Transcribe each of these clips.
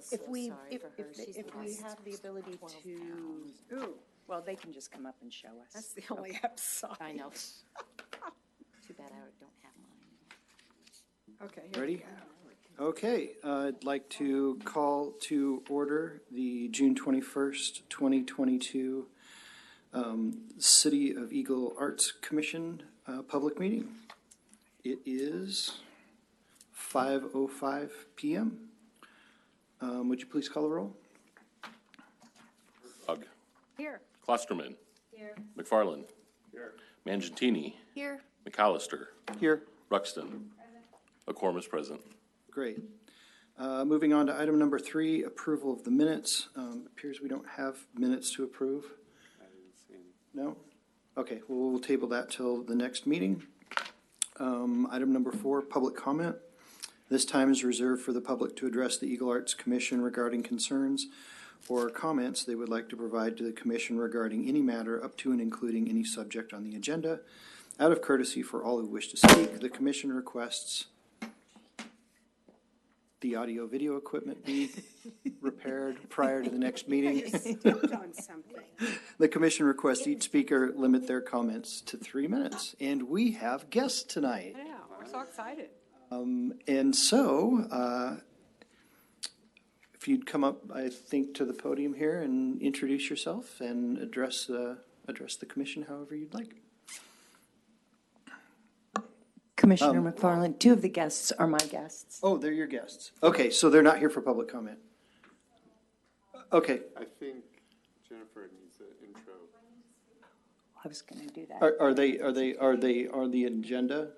so If we, sorry if, for her. if, She's if we lost have the ability 12 to, pounds. ooh, well, they can just come up and show us. That's the only upside. I know. Too bad I don't have mine. Okay, here we Ready? go. Okay, I'd like to call to order the June 21st, 2022 City of Eagle Arts Commission public meeting. It is 5:05 p.m. Would you please call the roll? Hug. Here. Klosterman. Here. McFarland. Here. Mangentini. Here. McAllister. Here. Ruxton. A quorum is present. Great. Moving on to item number 3, approval of the minutes. Appears we don't have minutes to approve. No? Okay, well, we'll table that till the next meeting. Item number 4, public comment. This time is reserved for the public to address the Eagle Arts Commission regarding concerns or comments they would like to provide to the commission regarding any matter up to and including any subject on the agenda. Out of courtesy for all who wish to speak, the commission requests the audio-video equipment be repaired prior to the next meeting. Stepped on something. The commission requests each speaker limit their comments to 3 minutes. And we have guests tonight. Yeah, we're so excited. And so, if you'd come up, I think, to the podium here and introduce yourself and address the commission however you'd like. Commissioner McFarland, 2 of the guests are my guests. Oh, they're your guests. Okay, so they're not here for public comment. Okay, I think Jennifer needs an intro. I was going to do that. are they on the agenda?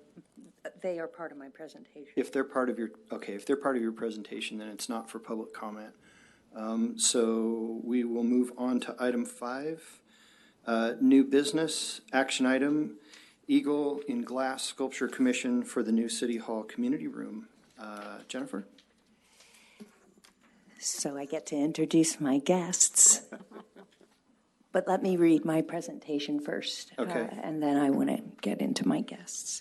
They are part of my presentation. If they're part of your, okay, if they're part of your presentation, then it's not for public comment. So we will move on to item 5, new business, action item, Eagle in Glass Sculpture Commission for the new City Hall Community Room. Jennifer? So I get to introduce my guests. But let me read my presentation first. Okay. And then I want to get into my guests.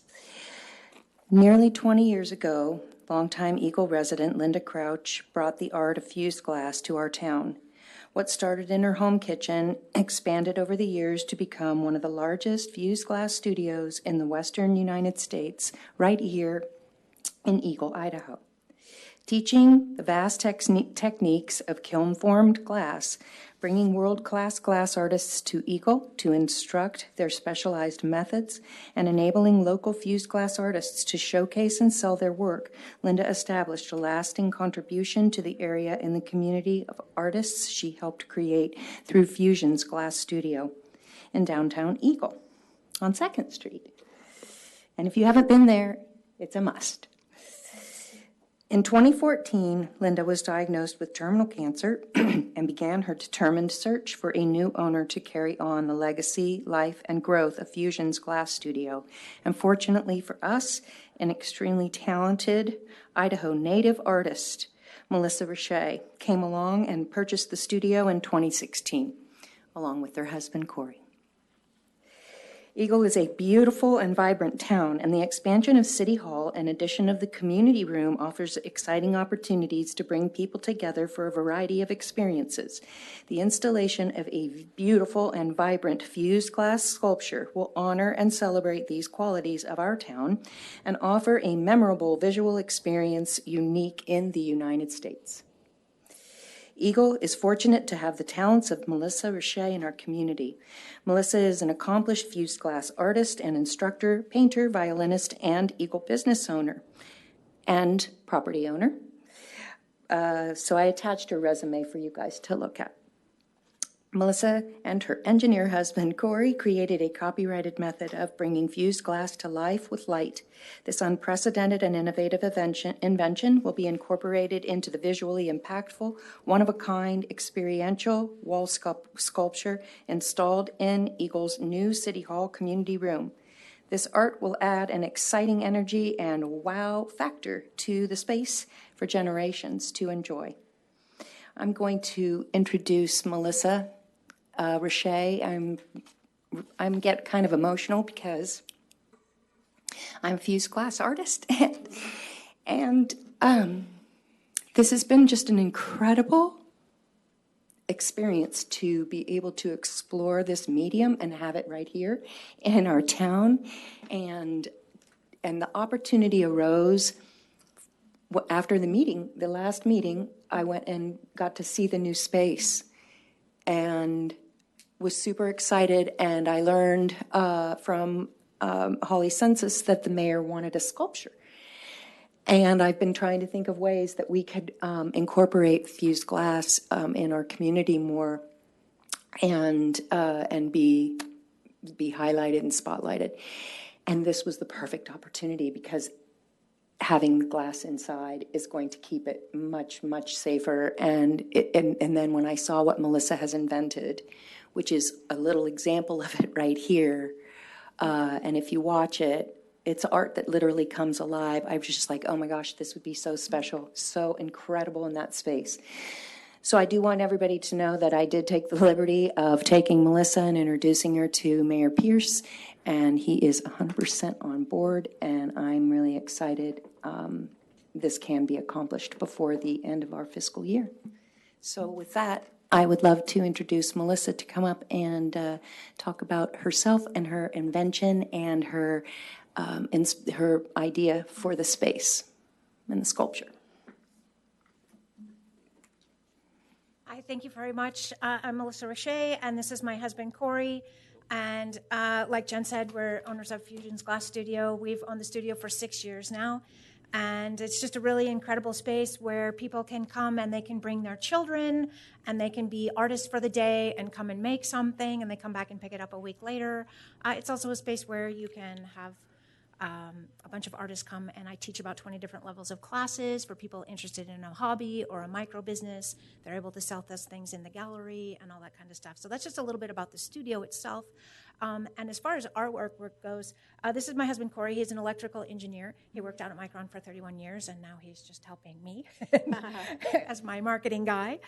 Nearly 20 years ago, longtime Eagle resident Linda Crouch brought the art of fused glass to our town. What started in her home kitchen expanded over the years to become one of the largest fused glass studios in the western United States, right here in Eagle, Idaho. Teaching the vast techniques of kiln-formed glass, bringing world-class glass artists to Eagle to instruct their specialized methods, and enabling local fused glass artists to showcase and sell their work, Linda established a lasting contribution to the area in the community of artists she helped create through Fusion's Glass Studio in downtown Eagle on 2nd Street. And if you haven't been there, it's a must. In 2014, Linda was diagnosed with terminal cancer and began her determined search for a new owner to carry on the legacy, life, and growth of Fusion's Glass Studio. And fortunately for us, an extremely talented Idaho native artist, Melissa Richey, came along and purchased the studio in 2016, along with her husband, Corey. Eagle is a beautiful and vibrant town, and the expansion of City Hall and addition of the community room offers exciting opportunities to bring people together for a variety of experiences. The installation of a beautiful and vibrant fused glass sculpture will honor and celebrate these qualities of our town and offer a memorable visual experience unique in the United States. Eagle is fortunate to have the talents of Melissa Richey in our community. Melissa is an accomplished fused glass artist and instructor, painter, violinist, and Eagle business owner and property owner. So I attached her resume for you guys to look at. Melissa and her engineer husband, Corey, created a copyrighted method of bringing fused glass to life with light. This unprecedented and innovative invention will be incorporated into the visually impactful, one-of-a-kind, experiential wall sculpture installed in Eagle's new City Hall community room. This art will add an exciting energy and wow factor to the space for generations to enjoy. I'm going to introduce Melissa Richey. I'm get kind of emotional because I'm a fused glass artist, and This has been just an incredible experience to be able to explore this medium and have it right here in our town. And the opportunity arose after the meeting, the last meeting. I went and got to see the new space and was super excited. And I learned from Holly Census that the mayor wanted a sculpture. And I've been trying to think of ways that we could incorporate fused glass in our community more and be highlighted and spotlighted. And this was the perfect opportunity because having the glass inside is going to keep it much, much safer. And then when I saw what Melissa has invented, which is a little example of it right here, and if you watch it, it's art that literally comes alive. I was just like, oh my gosh, this would be so special, so incredible in that space. So I do want everybody to know that I did take the liberty of taking Melissa and introducing her to Mayor Pierce, and he is 100% on board, and I'm really excited this can be accomplished before the end of our fiscal year. So with that, I would love to introduce Melissa to come up and talk about herself and her invention and her idea for the space and the sculpture. Hi, thank you very much. I'm Melissa Richey, and this is my husband, Corey. And like Jen said, we're owners of Fusions Glass Studio. We've owned the studio for 6 years now. And it's just a really incredible space where people can come and they can bring their children and they can be artists for the day and come and make something and they come back and pick it up a week later. It's also a space where you can have a bunch of artists come, and I teach about 20 different levels of classes for people interested in a hobby or a micro business. They're able to sell those things in the gallery and all that kind of stuff. So that's just a little bit about the studio itself. And as far as artwork goes, this is my husband, Corey. He's an electrical engineer. He worked out at Micron for 31 years, and now he's just helping me as my marketing guy.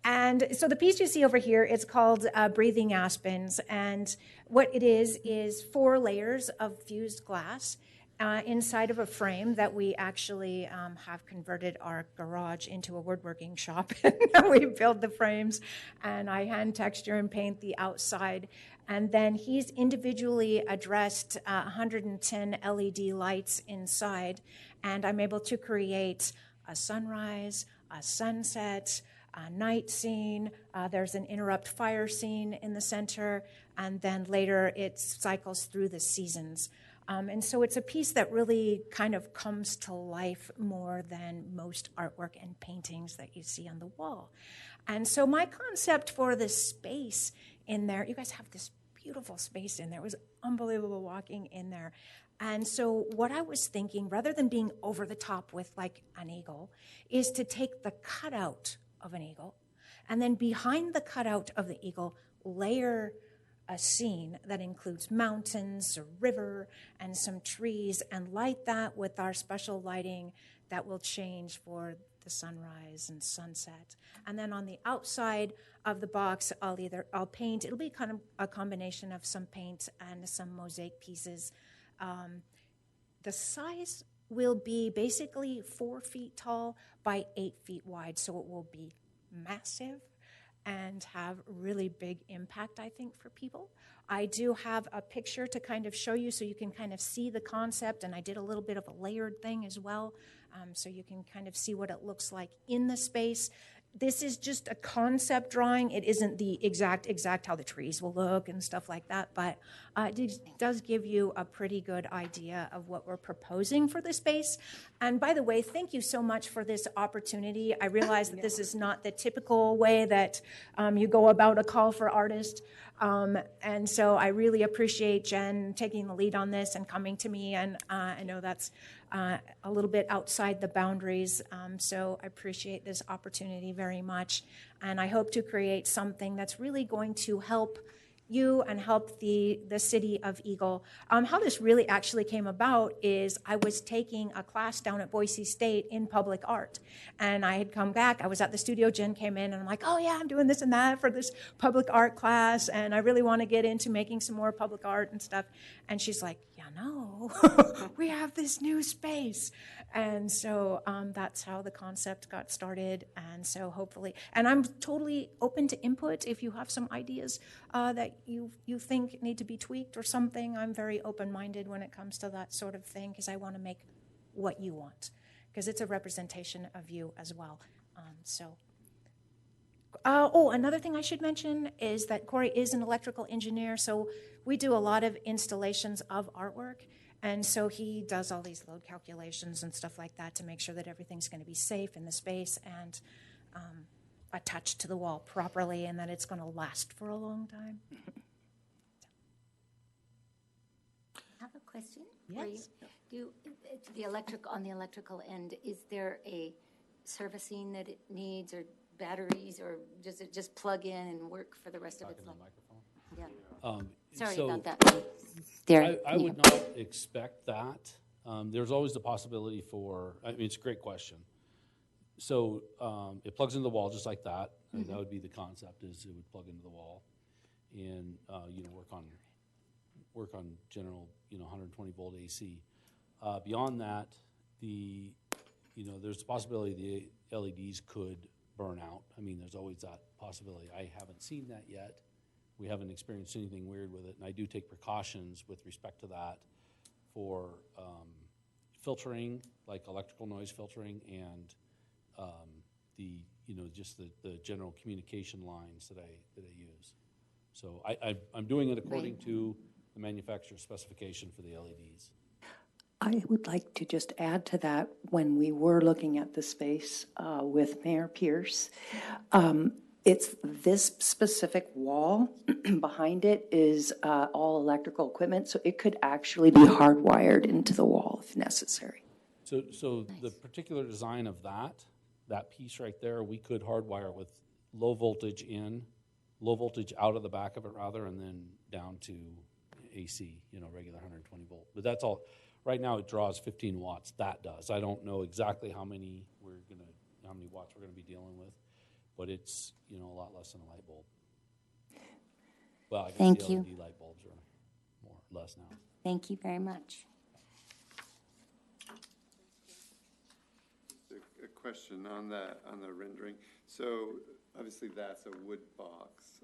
And so the piece you see over here is called Breathing Aspens. And what it is 4 layers of fused glass inside of a frame that we actually have converted our garage into a woodworking shop. We build the frames, and I hand texture and paint the outside. And then he's individually addressed 110 LED lights inside, and I'm able to create a sunrise, a sunset, a night scene. There's an interrupt fire scene in the center, and then later it cycles through the seasons. And so it's a piece that really kind of comes to life more than most artwork and paintings that you see on the wall. And so my concept for the space in there, you guys have this beautiful space in there. It was unbelievable walking in there. And so what I was thinking, rather than being over the top with like an eagle, is to take the cutout of an eagle, and then behind the cutout of the eagle, layer a scene that includes mountains, a river, and some trees, and light that with our special lighting that will change for the sunrise and sunset. And then on the outside of the box, I'll paint. It'll be kind of a combination of some paint and some mosaic pieces. The size will be basically 4 feet tall by 8 feet wide, so it will be massive and have really big impact, I think, for people. I do have a picture to kind of show you so you can kind of see the concept, and I did a little bit of a layered thing as well, so you can kind of see what it looks like in the space. This is just a concept drawing. It isn't the exact how the trees will look and stuff like that, but it does give you a pretty good idea of what we're proposing for the space. And by the way, thank you so much for this opportunity. I realize that this is not the typical way that you go about a call for artists. And so I really appreciate Jen taking the lead on this and coming to me, and I know that's a little bit outside the boundaries, so I appreciate this opportunity very much, and I hope to create something that's really going to help you and help the city of Eagle. How this really actually came about is I was taking a class down at Boise State in public art, and I had come back. I was at the studio. Jen came in, and I'm like, oh yeah, I'm doing this and that for this public art class, and I really want to get into making some more public art and stuff. And she's like, yeah, no, we have this new space. And so that's how the concept got started. And so hopefully, and I'm totally open to input. If you have some ideas that you think need to be tweaked or something, I'm very open-minded when it comes to that sort of thing, because I want to make what you want, because it's a representation of you as well. Another thing I should mention is that Corey is an electrical engineer, so we do a lot of installations of artwork, and so he does all these load calculations and stuff like that to make sure that everything's going to be safe in the space and attached to the wall properly, and that it's going to last for a long time. I have a question for you. On the electrical end, is there a servicing that it needs, or batteries, or does it just plug in and work for the rest of its life? Yeah. Sorry So about that. There. I would not expect that. There's always the possibility for, I mean, it's a great question. So it plugs into the wall just like that. And that would be the concept, is it would plug into the wall and, work on general, 120 volt AC. Beyond that, there's the possibility the LEDs could burn out. I mean, there's always that possibility. I haven't seen that yet. We haven't experienced anything weird with it, and I do take precautions with respect to that for filtering, like electrical noise filtering, and just the general communication lines that I use. So I'm doing it according to the manufacturer's specification for the LEDs. I would like to just add to that, when we were looking at the space with Mayor Pierce, it's this specific wall behind it is all electrical equipment, so it could actually be hardwired into the wall if necessary. So the particular design of that piece right there, we could hardwire with low voltage out of the back of it rather, and then down to AC, regular 120 volt. But that's all. Right now it draws 15 watts. That does. I don't know exactly how many watts we're gonna be dealing with, but it's a lot less than a light bulb. Well, I guess Thank the you. LED light bulbs are more or less now. Thank you very much. A question on the rendering. So obviously that's a wood box.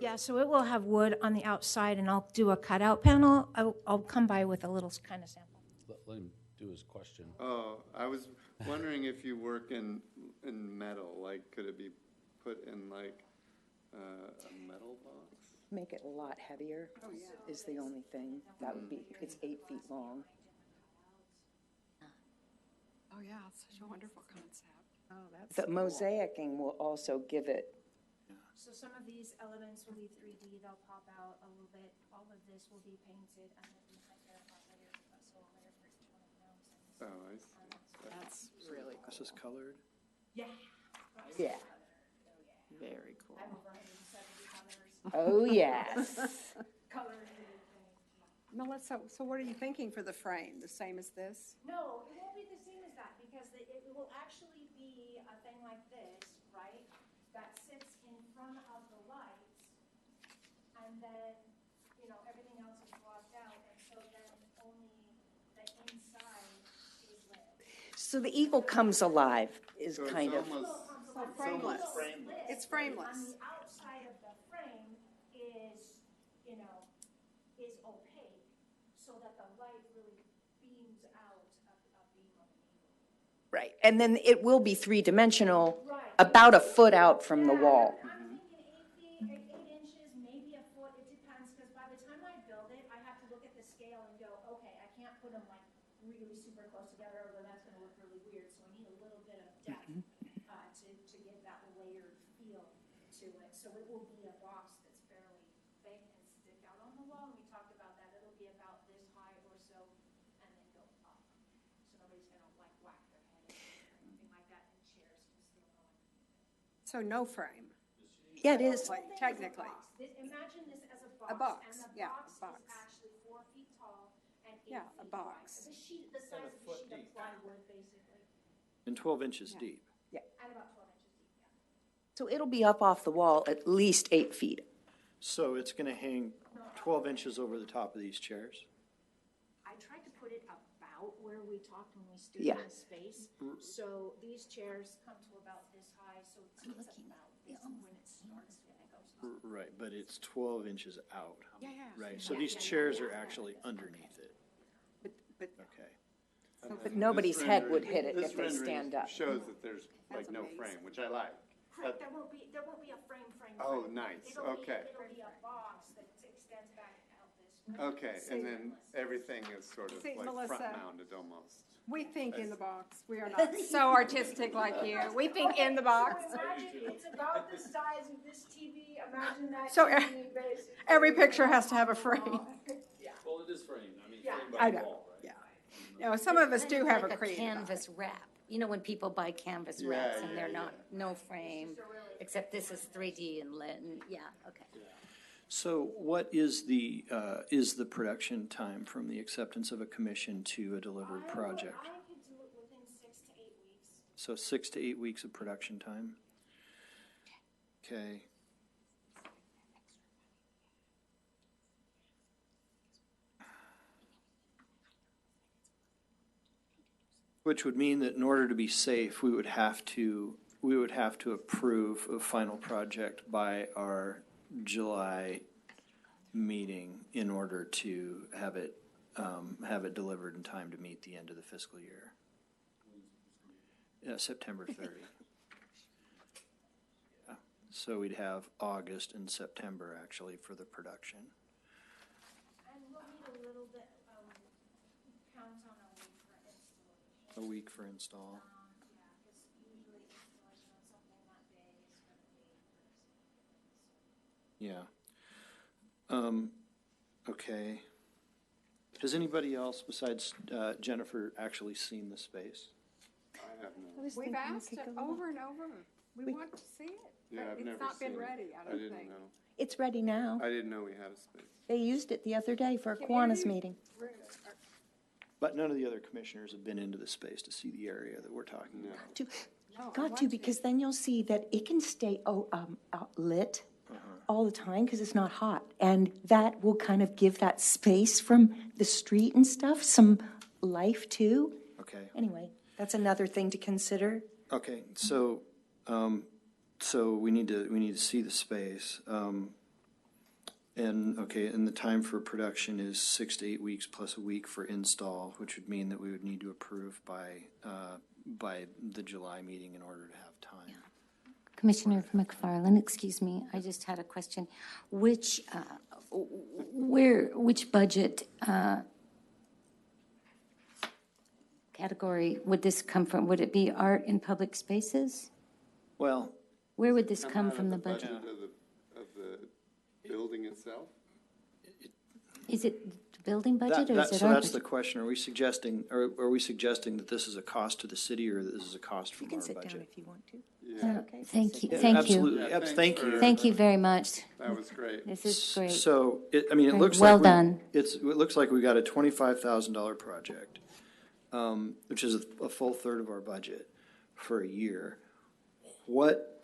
Yeah, so it will have wood on the outside, and I'll do a cutout panel. I'll come by with a little kind of sample. Let him do his question. Oh, I was wondering if you work in metal, like could it be put in like a metal box? Make it a lot heavier is the only thing. That would be, it's 8 feet long. Oh, yeah, it's such a wonderful concept. Oh, that's The mosaicing will also give it, So some of these elements will be 3D, they'll pop out a little bit. All of this will be painted, and then we might verify layer, so a layer for each one of them. Oh, I see. That's really This is colored. Yeah. yeah. very cool. I have over 170 colors. Oh, yes. Colors. Melissa, so what are you thinking for the frame? The same as this? No, it won't be the same as that, because it will actually be a thing like this, right? That sits in front of the lights, and then, everything else is blocked out, and so then only the inside is lit. So the eagle comes alive is So it's kind of, almost- So frameless. It's On frameless. the outside of the frame is, is opaque, so that the light really beams out a beam of an eagle. right. And then it will be three-dimensional, Right. about a foot out from the wall. I'm thinking 8 inches, maybe a foot, it depends, because by the time I build it, I have to look at the scale and go, okay, I can't put them like really super close together, or then that's gonna look really weird, so I need a little bit of depth to give that layered feel to it. So it will be a box that's fairly big and stick out on the wall, and we talked about that, it'll be about this high or so, and then go up. So nobody's gonna like whack their head or anything like that, and chairs can still go in. So no frame, Yeah, it is. like technically. Imagine this as a box. box, And the yeah, box box. is actually 4 feet tall and 8 Yeah, a feet wide. box. The sheet, the size of the sheet of plywood, basically, And 12 inches deep. and about 12 inches deep, yeah. So it'll be up off the wall at least 8 feet. So it's going to hang 12 inches over the top of these chairs. out where we talked when we stood Yeah. in the space. So these chairs come to about this high, so it sits about this when it starts and it goes up. Right, but it's 12 inches out. Yeah, yeah. Right, so these chairs are actually underneath it. But Okay. But nobody's head would hit it This if they rendering stand up. shows that there's like That's no amazing. frame, which I like. Correct, there won't be a frame. Oh, nice, okay. It'll be a box that extends back out this way. Okay, and then everything is sort of See, like Melissa- front mounted almost. we think in the box. We are not so artistic like you. We think in the box. Imagine it's about the size of this TV, imagine that So, TV basically. Every picture has to have a frame. Well, it is framed, I mean, framed I know, yeah. You know, some of us do have a Like creative eye. canvas wrap. You know, when people buy canvas Yeah, wraps and yeah, they're yeah. not, no frame, except this is 3D and lit, and, yeah, okay. So what is the production time from the acceptance of a commission to a delivered project? I could do it within 6 to 8 weeks. So 6 to 8 weeks of production time? Okay. Which would mean that in order to be safe, we would have to approve a final project by our July meeting in order to have it delivered in time to meet the end of the fiscal year. September 30. Yeah. So we'd have August and September actually for the production. And we'll need a little bit, count on A a week for installation. week for install. Yeah, because usually installation on something that big is gonna be. Yeah. Okay. Has anybody else besides Jennifer actually seen the space? I have no, We've asked it over and over. We want to see it. yeah, but I've never It's not been seen it. ready, I I don't didn't think. know. It's ready now. I didn't know we had a space. They used it the other day for a Kiwanis meeting. But none of the other commissioners have been into the space to see the area that we're talking No. about. Got to, because then you'll see that it can stay lit all the time because it's not hot. And that will kind of give that space from the street and stuff some life too. Okay. Anyway, that's another thing to consider. Okay, so, so we need to see the space. And, okay, and the time for production is 6 to 8 weeks plus a week for install, which would mean that we would need to approve by the July meeting in order to have time. Commissioner McFarland, excuse me, I just had a question. Which budget category would this come from? Would it be art in public spaces? Well, Where would this Come come out from of the budget? Of the building itself? Is it the building budget or is it so our that's the budget? question. Are we suggesting that this is a cost to the city or that this is a cost You from can our sit down budget? if you want to. Yeah, Thank you, Yeah, thank you. Absolutely, Yeah, thanks thank you. for- Thank you very much. that was great. This is great. So, it Very looks well like done. it looks like we got a $25,000 project, which is a full third of our budget for a year. What,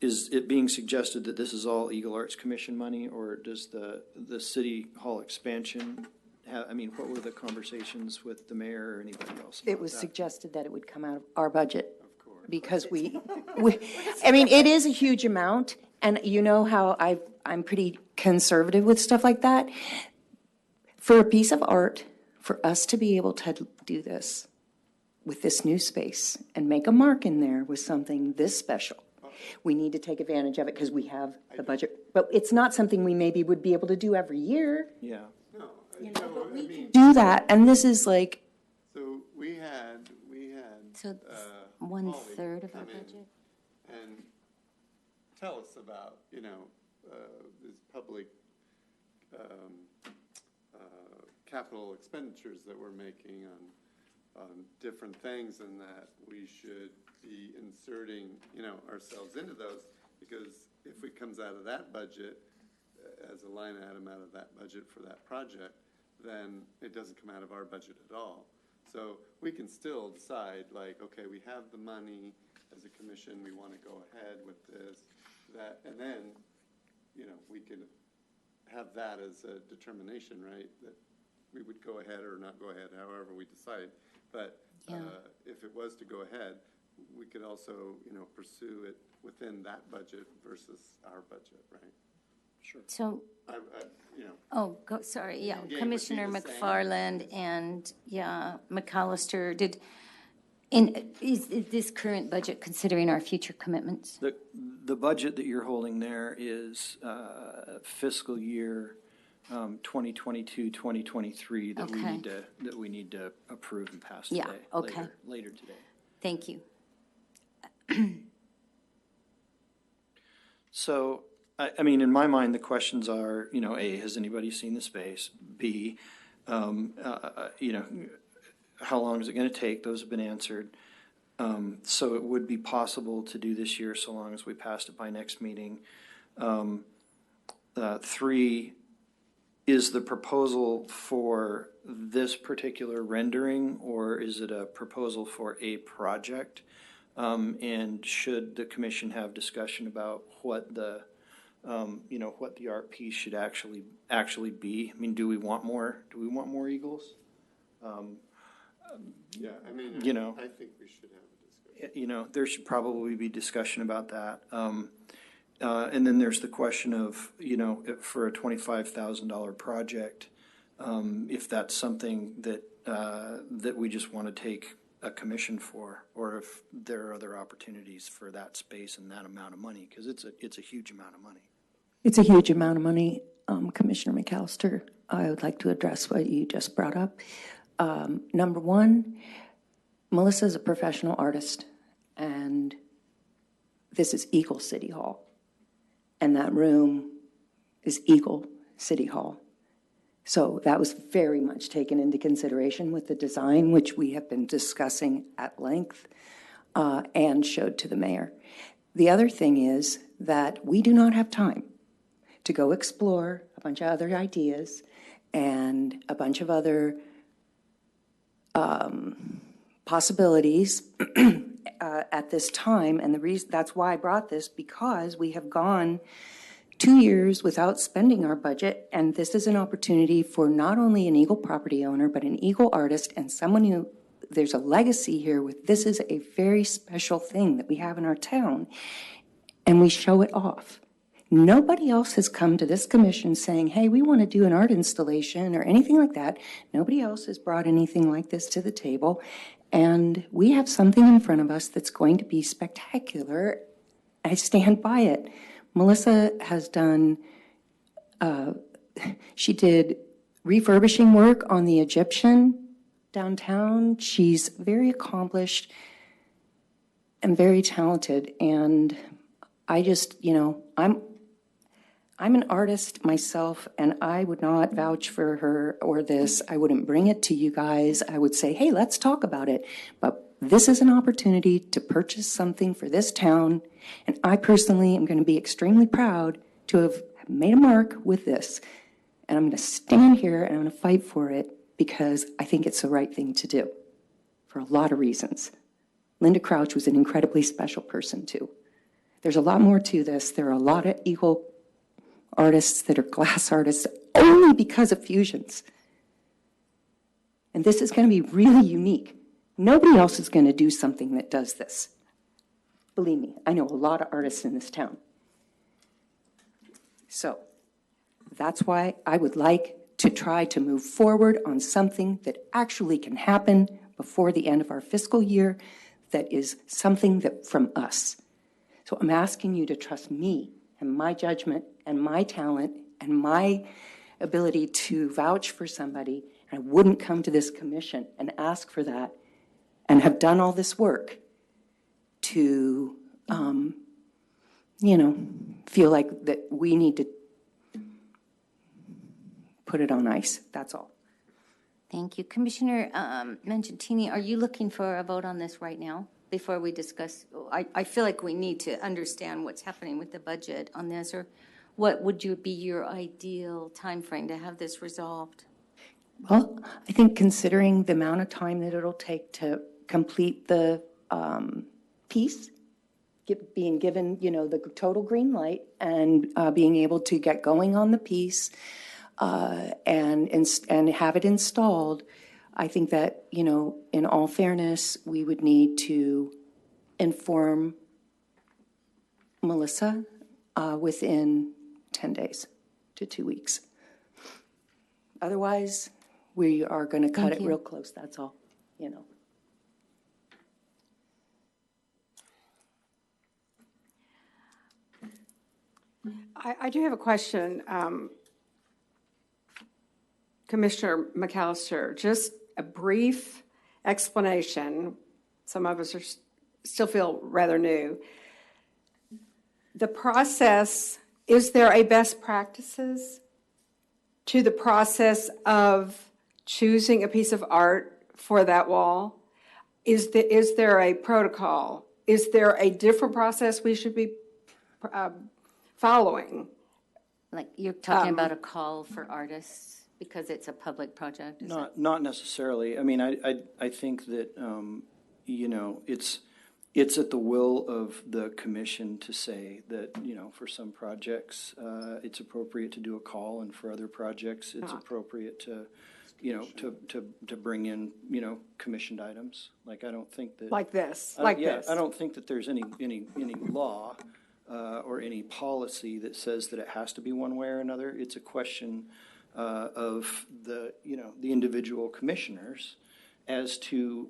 is it being suggested that this is all Eagle Arts Commission money, or does the city hall expansion have, what were the conversations with the mayor or anybody else It about was that? suggested that it would come out of our budget. Of course. Because it is a huge amount, and you know how I'm pretty conservative with stuff like that. For a piece of art, for us to be able to do this with this new space and make a mark in there with something this special, we need to take advantage of it because we have the budget. But it's not something we maybe would be able to do every year. Yeah, No, I mean, Do that, and this is like, so we had, So it's Holly 1/3 of our come in budget? and tell us about, these public, capital expenditures that we're making on different things, and that we should be inserting, ourselves into those, because if it comes out of that budget, as a line item out of that budget for that project, then it doesn't come out of our budget at all. So we can still decide, like, okay, we have the money as a commission, we want to go ahead with this, that, and then, we can have that as a determination, right? That we would go ahead or not go ahead, however we decide. But if it was to go ahead, we could also, pursue it within that budget versus our budget, right? So, sorry, yeah, would be Commissioner the same. McFarland and, McAllister, is this current budget considering our future commitments? The budget that you're holding there is fiscal year 2022, 2023 that Okay. we need to approve and pass Yeah, today. okay. Later today. Thank you. So, I mean, in my mind, the questions are, A, has anybody seen the space? B, how long is it going to take? Those have been answered. So it would be possible to do this year so long as we passed it by next meeting. 3, is the proposal for this particular rendering, or is it a proposal for a project? And should the commission have discussion about what the art piece should actually be? I mean, do we want more eagles? Yeah, I mean, I think we should have a discussion. There should probably be discussion about that. And then there's the question of, if for a $25,000 project, if that's something that we just want to take a commission for, or if there are other opportunities for that space and that amount of money, because it's a huge amount of money. It's a huge amount of money, Commissioner McAllister. I would like to address what you just brought up. Number one, Melissa is a professional artist, and this is Eagle City Hall. And that room is Eagle City Hall. So that was very much taken into consideration with the design, which we have been discussing at length and showed to the mayor. The other thing is that we do not have time to go explore a bunch of other ideas and a bunch of other possibilities at this time. And the reason that's why I brought this, because we have gone 2 years without spending our budget, and this is an opportunity for not only an Eagle property owner, but an Eagle artist and someone who, there's a legacy here with, this is a very special thing that we have in our town, and we show it off. Nobody else has come to this commission saying, hey, we want to do an art installation or anything like that. Nobody else has brought anything like this to the table, and we have something in front of us that's going to be spectacular. I stand by it. Melissa has done, she did refurbishing work on the Egyptian downtown. She's very accomplished and very talented. And I just, I'm an artist myself, and I would not vouch for her or this. I wouldn't bring it to you guys. I would say, hey, let's talk about it. But this is an opportunity to purchase something for this town, and I personally am going to be extremely proud to have made a mark with this. And I'm going to stand here and I'm going to fight for it because I think it's the right thing to do for a lot of reasons. Linda Crouch was an incredibly special person, too. There's a lot more to this. There are a lot of Eagle artists that are glass artists only because of fusions. And this is going to be really unique. Nobody else is going to do something that does this. Believe me, I know a lot of artists in this town. So that's why I would like to try to move forward on something that actually can happen before the end of our fiscal year, that is something that from us. So I'm asking you to trust me and my judgment and my talent and my ability to vouch for somebody. I wouldn't come to this commission and ask for that and have done all this work to, feel like that we need to put it on ice. That's all. Thank you. Commissioner Mangentini, are you looking for a vote on this right now before we discuss? I feel like we need to understand what's happening with the budget on this, or what would be your ideal timeframe to have this resolved? Well, I think considering the amount of time that it'll take to complete the piece, being given, the total green light and being able to get going on the piece, and have it installed, I think that, you know, in all fairness, we would need to inform Melissa within 10 days to 2 weeks. Otherwise, we are going to cut it real close, that's all, you know. I do have a question. Commissioner McAllister, just a brief explanation. Some of us are still feel rather new. The process, is there a best practices to the process of choosing a piece of art for that wall? Is there a protocol? Is there a different process we should be following? Like, you're talking about a call for artists because it's a public project? Is that- Not necessarily. I mean, I think that, you know, it's at the will of the commission to say that, you know, for some projects, it's appropriate to do a call, and for other projects, it's appropriate to, you know, to bring in, you know, commissioned items. Like, I don't think that. Like this, I don't think that there's any law or any policy that says that it has to be one way or another. It's a question of the, you know, the individual commissioners as to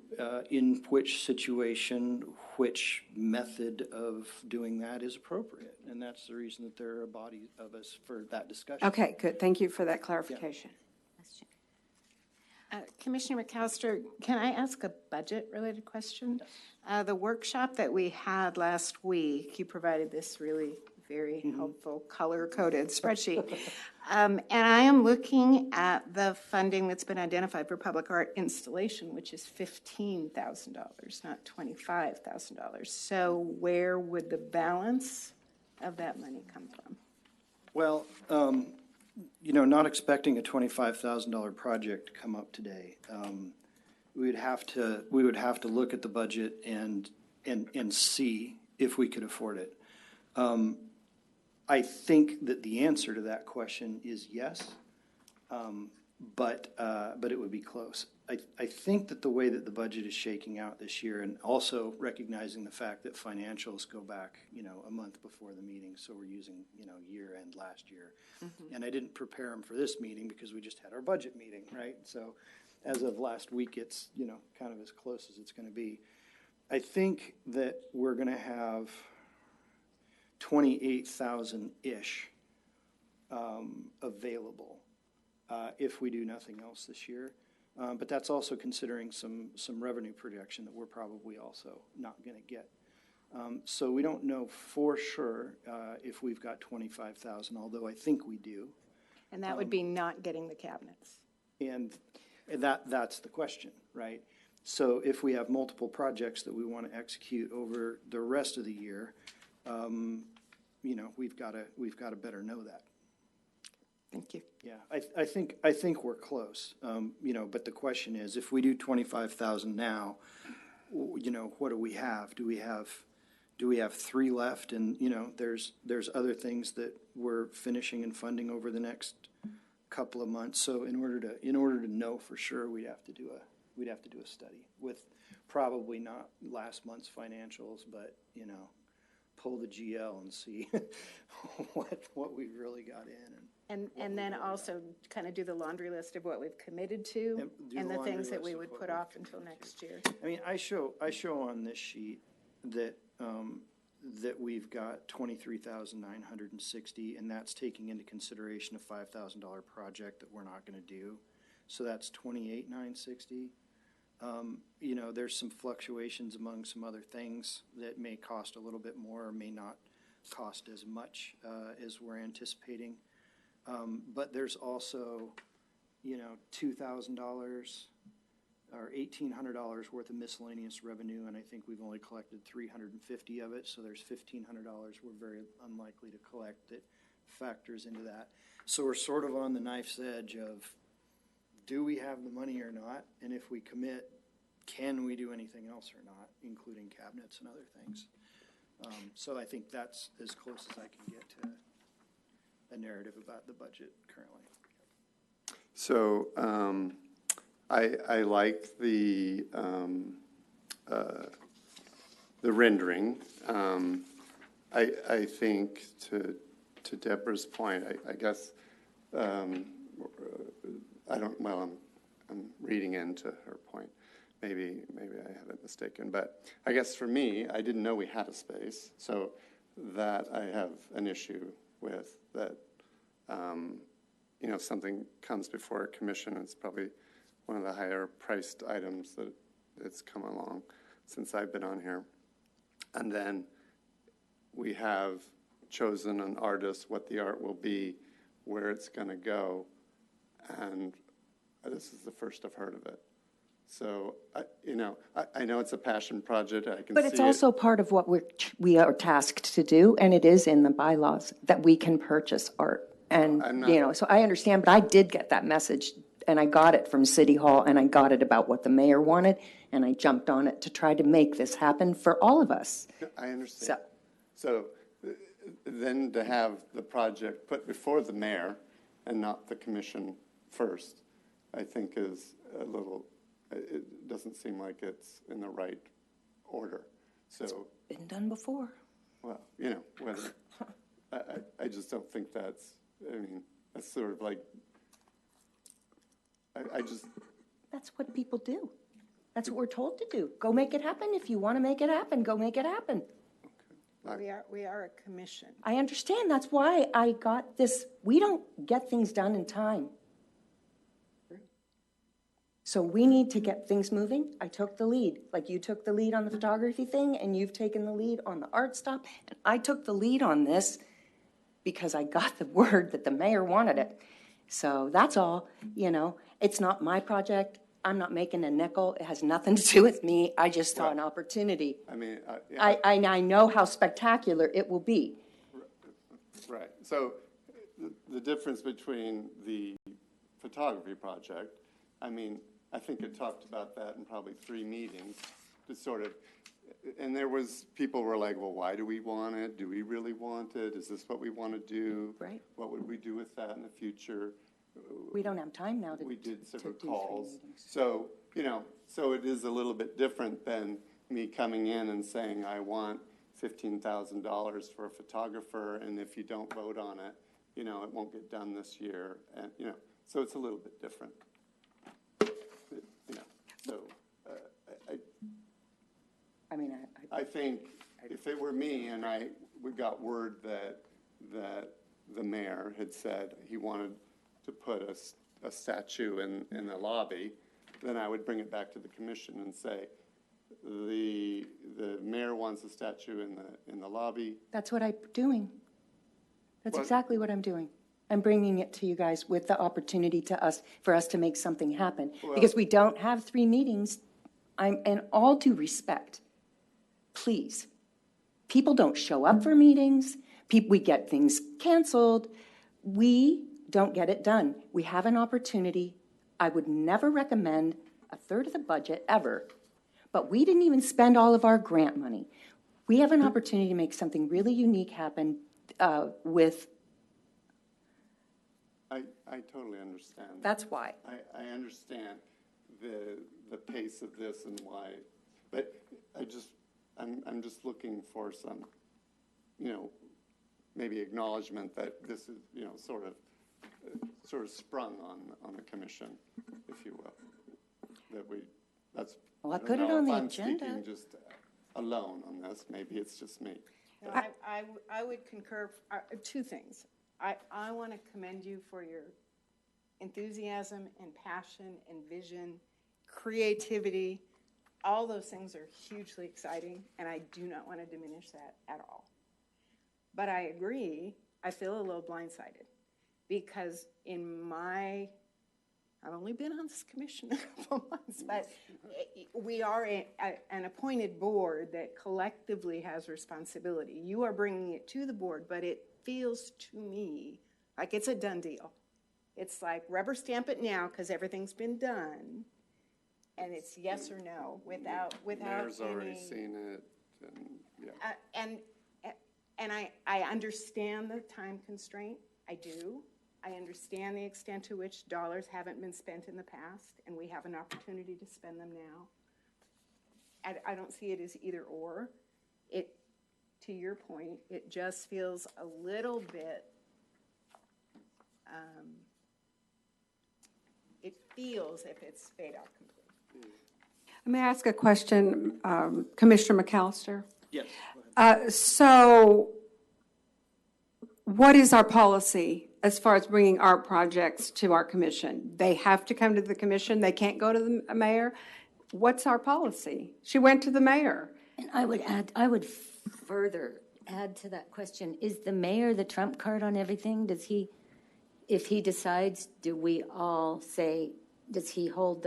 in which situation, which method of doing that is appropriate. And that's the reason that there are a body of us for that discussion. Okay, good. Thank you for that clarification. Commissioner McAllister, can I ask a budget-related question? The workshop that we had last week, you provided this really very helpful color-coded spreadsheet. And I am looking at the funding that's been identified for public art installation, which is $15,000, not $25,000. So where would the balance of that money come from? Well, you know, not expecting a $25,000 project to come up today. We would have to look at the budget and see if we could afford it. I think that the answer to that question is yes, but it would be close. I think that the way that the budget is shaking out this year, and also recognizing the fact that financials go back, you know, a month before the meeting, so we're using, you know, year end last year. And I didn't prepare them for this meeting because we just had our budget meeting, right? So as of last week, it's, you know, kind of as close as it's going to be. I think that we're going to have 28,000-ish available if we do nothing else this year. But that's also considering some revenue projection that we're probably also not going to get. So we don't know for sure if we've got 25,000, although I think we do. And that would be not getting the cabinets. And that's the question, right? So if we have multiple projects that we want to execute over the rest of the year, you know, we've got to better know that. Thank you. Yeah, I think we're close. You know, but the question is, if we do 25,000 now, you know, what do we have? Do we have 3 left? And you know, there's other things that we're finishing and funding over the next couple of months. So in order to know for sure, we'd have to do a study with probably not last month's financials, but you know, pull the GL and see what we really got in. And then also kind of do the laundry list of what we've committed to and the things that we would put off until next year. I mean, I show on this sheet that that we've got 23,960, and that's taking into consideration a $5,000 project that we're not going to do. So that's 28,960. You know, there's some fluctuations among some other things that may cost a little bit more or may not cost as much as we're anticipating. But there's also, you know, $2,000 or $1,800 worth of miscellaneous revenue, and I think we've only collected $350 of it, so there's $1,500 we're very unlikely to collect that factors into that. So we're sort of on the knife's edge of, do we have the money or not? And if we commit, can we do anything else or not, including cabinets and other things? So I think that's as close as I can get to a narrative about the budget currently. So I like the rendering. I think to Deborah's point, I guess, I'm reading into her point. Maybe I have it mistaken, but I guess for me, I didn't know we had a space, so that I have an issue with that. Something comes before a commission, it's probably one of the higher priced items that it's come along since I've been on here. And then we have chosen an artist, what the art will be, where it's going to go, and this is the first I've heard of it. So, I know it's a passion project, I can see it. But it's also part of what we are tasked to do, and it is in the bylaws that we can purchase art. And, so I understand, but I did get that message, and I got it from City Hall, and I got it about what the mayor wanted, and I jumped on it to try to make this happen for all of us. I understand. So then to have the project put before the mayor and not the commission first, I think is a little, it doesn't seem like it's in the right order. So, Been done before. well, whether, I just don't think that's, that's sort of like, I just, That's what people do. That's what we're told to do. Go make it happen. If you want to make it happen, go make it happen. We are a commission. I understand. That's why I got this. We don't get things done in time. So we need to get things moving. I took the lead, like you took the lead on the photography thing, and you've taken the lead on the art stop. And I took the lead on this because I got the word that the mayor wanted it. So that's all, It's not my project. I'm not making a nickel. It has nothing to do with me. I just saw an opportunity. I know how spectacular it will be. right. So the difference between the photography project, I think it talked about that in probably 3 meetings to sort of, and people were like, well, why do we want it? Do we really want it? Is this what we want to do? Right. What would we do with that in the future? We don't have time now to We did several do 3 calls. meetings. So, so it is a little bit different than me coming in and saying, I want $15,000 for a photographer, and if you don't vote on it, it won't get done this year. And, so it's a little bit different. So I think if it were me and we got word that the mayor had said he wanted to put a statue in the lobby, then I would bring it back to the commission and say, the mayor wants a statue in the lobby. That's what I'm doing. That's exactly what I'm doing. I'm bringing it to you guys with the opportunity for us to make something happen. Because we don't have 3 meetings. In all due respect, please, people don't show up for meetings. We get things canceled. We don't get it done. We have an opportunity. I would never recommend 1/3 of the budget ever, but we didn't even spend all of our grant money. We have an opportunity to make something really unique happen with. I totally understand. That's why. I understand the pace of this and why, but I'm just looking for some, maybe acknowledgement that this is, sort of sprung on the commission, if you will. Well, I put it on the agenda. I'm speaking just alone on this. Maybe it's just me. No, I would concur, 2 things. I want to commend you for your enthusiasm and passion and vision, creativity. All those things are hugely exciting, and I do not want to diminish that at all. But I agree, I feel a little blindsided because I've only been on this commission a couple months, but we are an appointed board that collectively has responsibility. You are bringing it to the board, but it feels to me like it's a done deal. It's like rubber stamp it now because everything's been done, and it's yes or no without Mayor's any. already seen it, and yeah. And I understand the time constraint. I do. I understand the extent to which dollars haven't been spent in the past, and we have an opportunity to spend them now. I don't see it as either or. It, to your point, it just feels a little bit, it feels if it's fait accompli. May I ask a question, Commissioner McAllister? Yes. So what is our policy as far as bringing art projects to our commission? They have to come to the commission? They can't go to the mayor? What's our policy? She went to the mayor. And I would further add to that question, is the mayor the trump card on everything? Does he, if he decides, do we all say, does he hold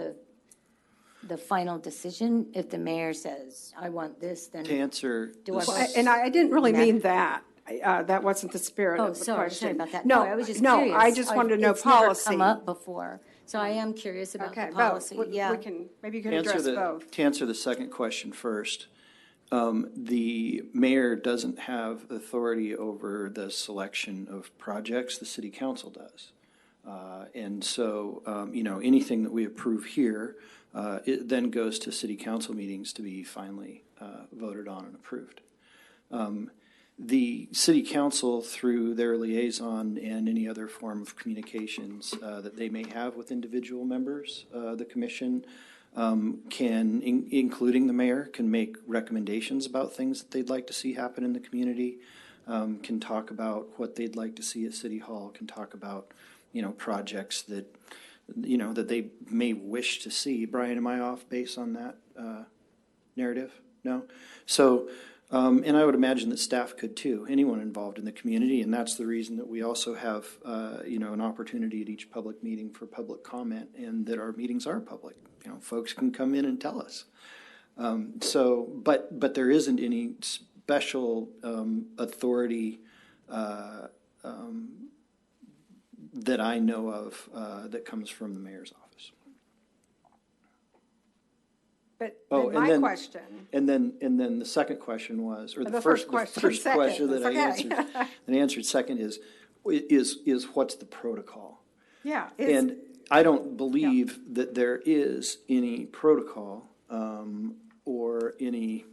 the final decision? If the mayor says, I want this, then To answer, do I? Well, and I didn't really mean that. That wasn't the spirit Oh, of the sorry question. about that. No, I was just no, curious. I just wanted to know It's never policy. come up before, so I am curious about Okay, the both. policy. We Yeah. can, maybe you can answer address both. to answer the second question first, the mayor doesn't have authority over the selection of projects, the city council does. And so, anything that we approve here, it then goes to city council meetings to be finally voted on and approved. The city council, through their liaison and any other form of communications that they may have with individual members, the commission can, including the mayor, can make recommendations about things that they'd like to see happen in the community, can talk about what they'd like to see at City Hall, can talk about, projects that, that they may wish to see. Brian, am I off base on that narrative? No? So, and I would imagine that staff could too, anyone involved in the community, and that's the reason that we also have, an opportunity at each public meeting for public comment, and that our meetings are public. Folks can come in and tell us. But there isn't any special authority that I know of that comes from the mayor's office. But Oh, then and my then- question, And then the second question was, or The the first first question, second, question that I that's answered, okay. and answered second is what's the protocol? yeah. And I don't believe that there is any protocol or any,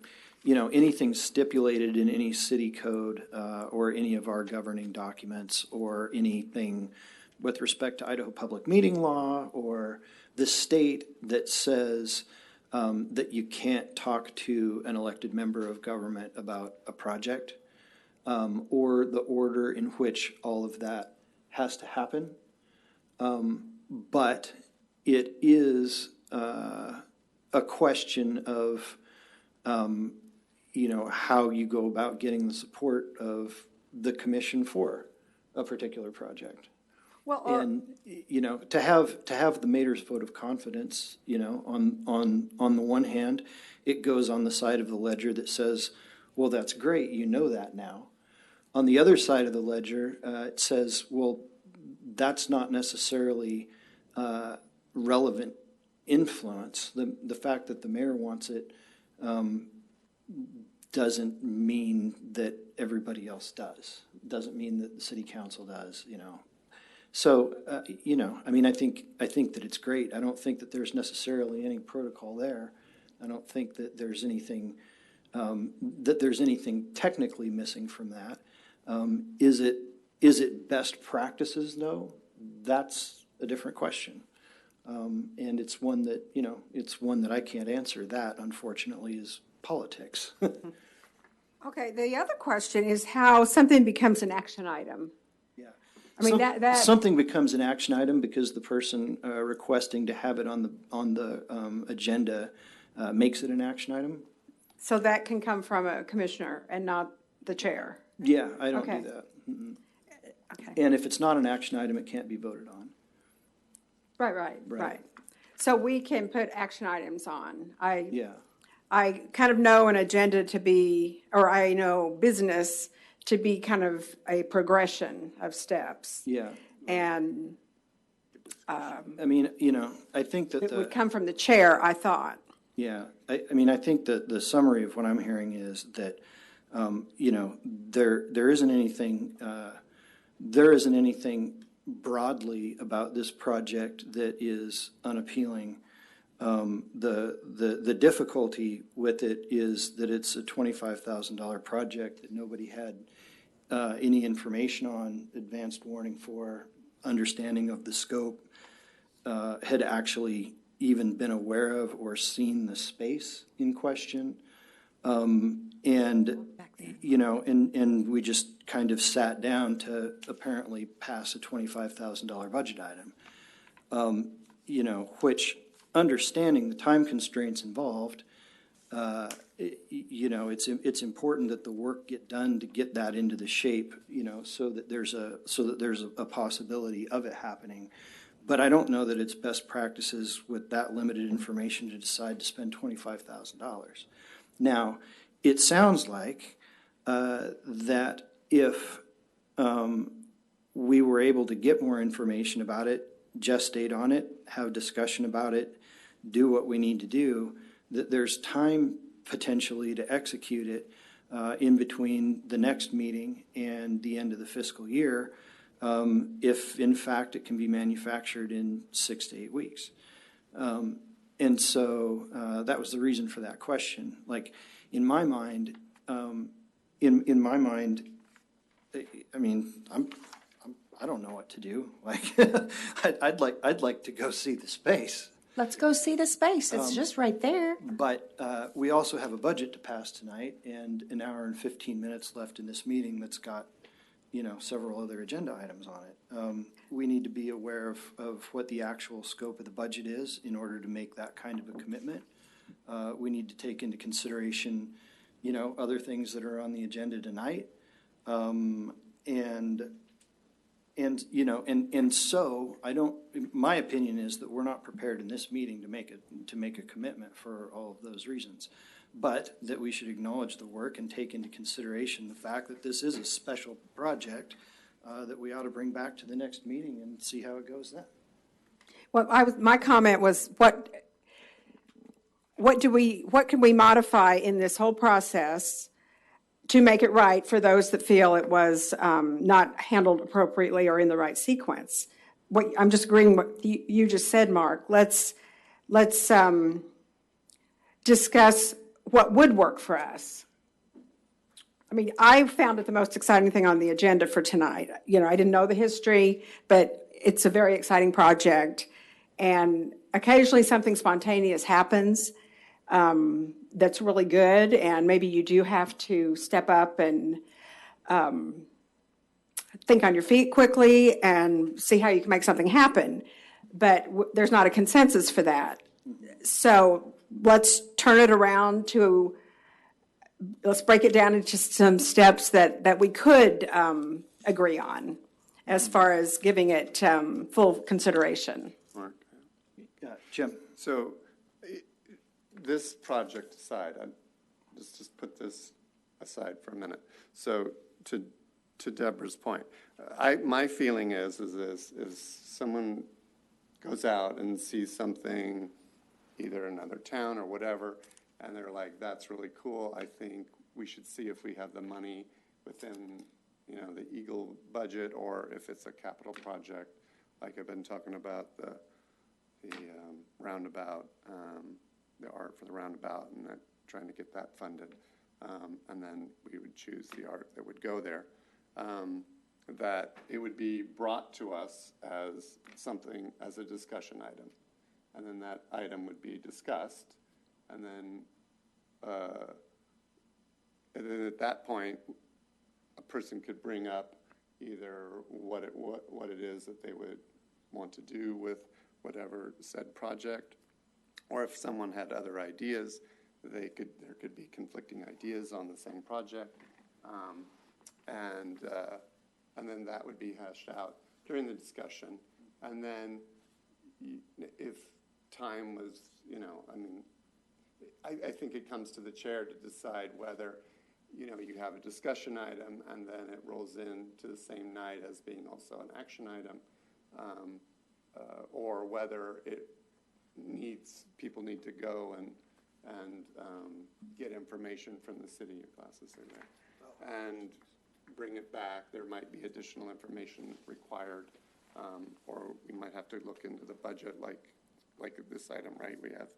anything stipulated in any city code or any of our governing documents or anything with respect to Idaho public meeting law or the state that says that you can't talk to an elected member of government about a project or the order in which all of that has to happen. But it is a question of, how you go about getting the support of the commission for a particular project. Well, And, to have the mayor's vote of confidence, on the one hand, it goes on the side of the ledger that says, well, that's great, you know that now. On the other side of the ledger, it says, well, that's not necessarily relevant influence. The fact that the mayor wants it doesn't mean that everybody else does. Doesn't mean that the city council does, So, I think that it's great. I don't think that there's necessarily any protocol there. I don't think that there's anything, technically missing from that. Is it best practices? No, that's a different question. And it's one that I can't answer. That, unfortunately, is politics. okay, the other question is how something becomes an action item. Yeah. I mean, that. Something becomes an action item because the person requesting to have it on the agenda makes it an action item. So that can come from a commissioner and not the chair. Yeah, I don't Okay. do that. Okay. And if it's not an action item, it can't be voted on. Right. So we can put action items on. Yeah. I kind of know an agenda to be, or I know business to be kind of a progression of steps. Yeah. And I mean, I think that it would come from the chair, I thought. yeah, I think that the summary of what I'm hearing is that, there isn't anything broadly about this project that is unappealing. The difficulty with it is that it's a $25,000 project that nobody had any information on, advanced warning for, understanding of the scope, had actually even been aware of or seen the space in question. And, you know, and we just kind of sat down to apparently pass a $25,000 budget item. You know, which, understanding the time constraints involved, you know, it's important that the work get done to get that into the shape, you know, so that there's a possibility of it happening. But I don't know that it's best practices with that limited information to decide to spend $25,000. Now, it sounds like that if we were able to get more information about it, gestate on it, have discussion about it, do what we need to do, that there's time potentially to execute it in between the next meeting and the end of the fiscal year, if in fact it can be manufactured in 6 to 8 weeks. And so that was the reason for that question. Like, in my mind, in my mind, I mean, I don't know what to do. Like, I'd like to go see the space. Let's go see the space. It's just right there. But we also have a budget to pass tonight and an hour and 15 minutes left in this meeting that's got, you know, several other agenda items on it. We need to be aware of what the actual scope of the budget is in order to make that kind of a commitment. We need to take into consideration, you know, other things that are on the agenda tonight. And you know, and so I don't, my opinion is that we're not prepared in this meeting to make a commitment for all of those reasons. But that we should acknowledge the work and take into consideration the fact that this is a special project that we ought to bring back to the next meeting and see how it goes then. Well, my comment was, what can we modify in this whole process to make it right for those that feel it was not handled appropriately or in the right sequence? I'm just agreeing with what you just said, Mark. Let's discuss what would work for us. I mean, I found it the most exciting thing on the agenda for tonight. You know, I didn't know the history, but it's a very exciting project. And occasionally something spontaneous happens that's really good, and maybe you do have to step up and think on your feet quickly and see how you can make something happen. But there's not a consensus for that. So let's turn it around to, let's break it down into some steps that we could agree on as far as giving it full consideration. Mark? Jim? So this project aside, let's just put this aside for a minute. So to Deborah's point, my feeling is someone goes out and sees something, either another town or whatever, and they're like, that's really cool. I think we should see if we have the money within, you know, the Eagle budget, or if it's a capital project, like I've been talking about the roundabout, the art for the roundabout, and trying to get that funded. And then we would choose the art that would go there. That it would be brought to us as something, as a discussion item. And then that item would be discussed. And then at that point, a person could bring up either what it is that they would want to do with whatever said project, or if someone had other ideas, there could be conflicting ideas on the same project, and then that would be hashed out during the discussion. And then if time was, you know, I mean, I think it comes to the chair to decide whether, you know, you have a discussion item and then it rolls into the same night as being also an action item, or whether people need to go and get information from the city. Your classes are there, and bring it back. There might be additional information required Or we might have to look into the budget like this item, right? We have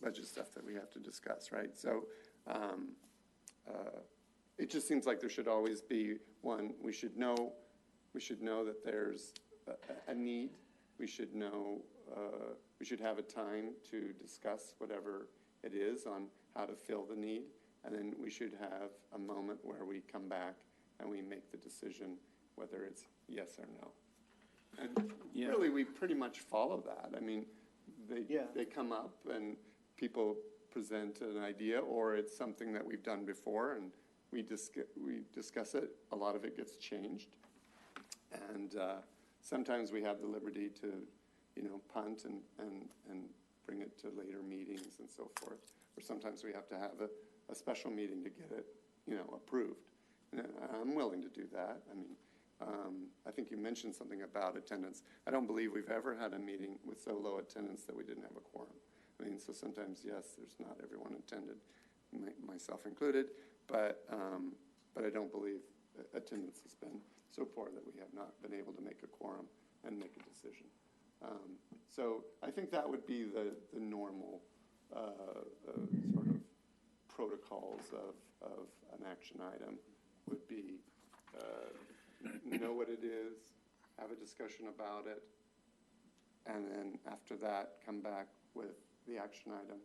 budget stuff that we have to discuss, right? So it just seems like there should always be one. We should know that there's a need. We should know, we should have a time to discuss whatever it is on how to fill the need. And then we should have a moment where we come back and we make the decision whether it's yes or no. And really, we pretty much follow that. I mean, they come up and people present an idea, or it's something that we've done before, and we discuss it. A lot of it gets changed. And sometimes we have the liberty to, punt and bring it to later meetings and so forth. Or sometimes we have to have a special meeting to get it, approved. And I'm willing to do that. I mean, I think you mentioned something about attendance. I don't believe we've ever had a meeting with so low attendance that we didn't have a quorum. I mean, so sometimes, yes, there's not everyone attended, myself included, but I don't believe attendance has been so poor that we have not been able to make a quorum and make a decision. So I think that would be the normal sort of protocols of an action item would be know what it is, have a discussion about it, and then after that, come back with the action item,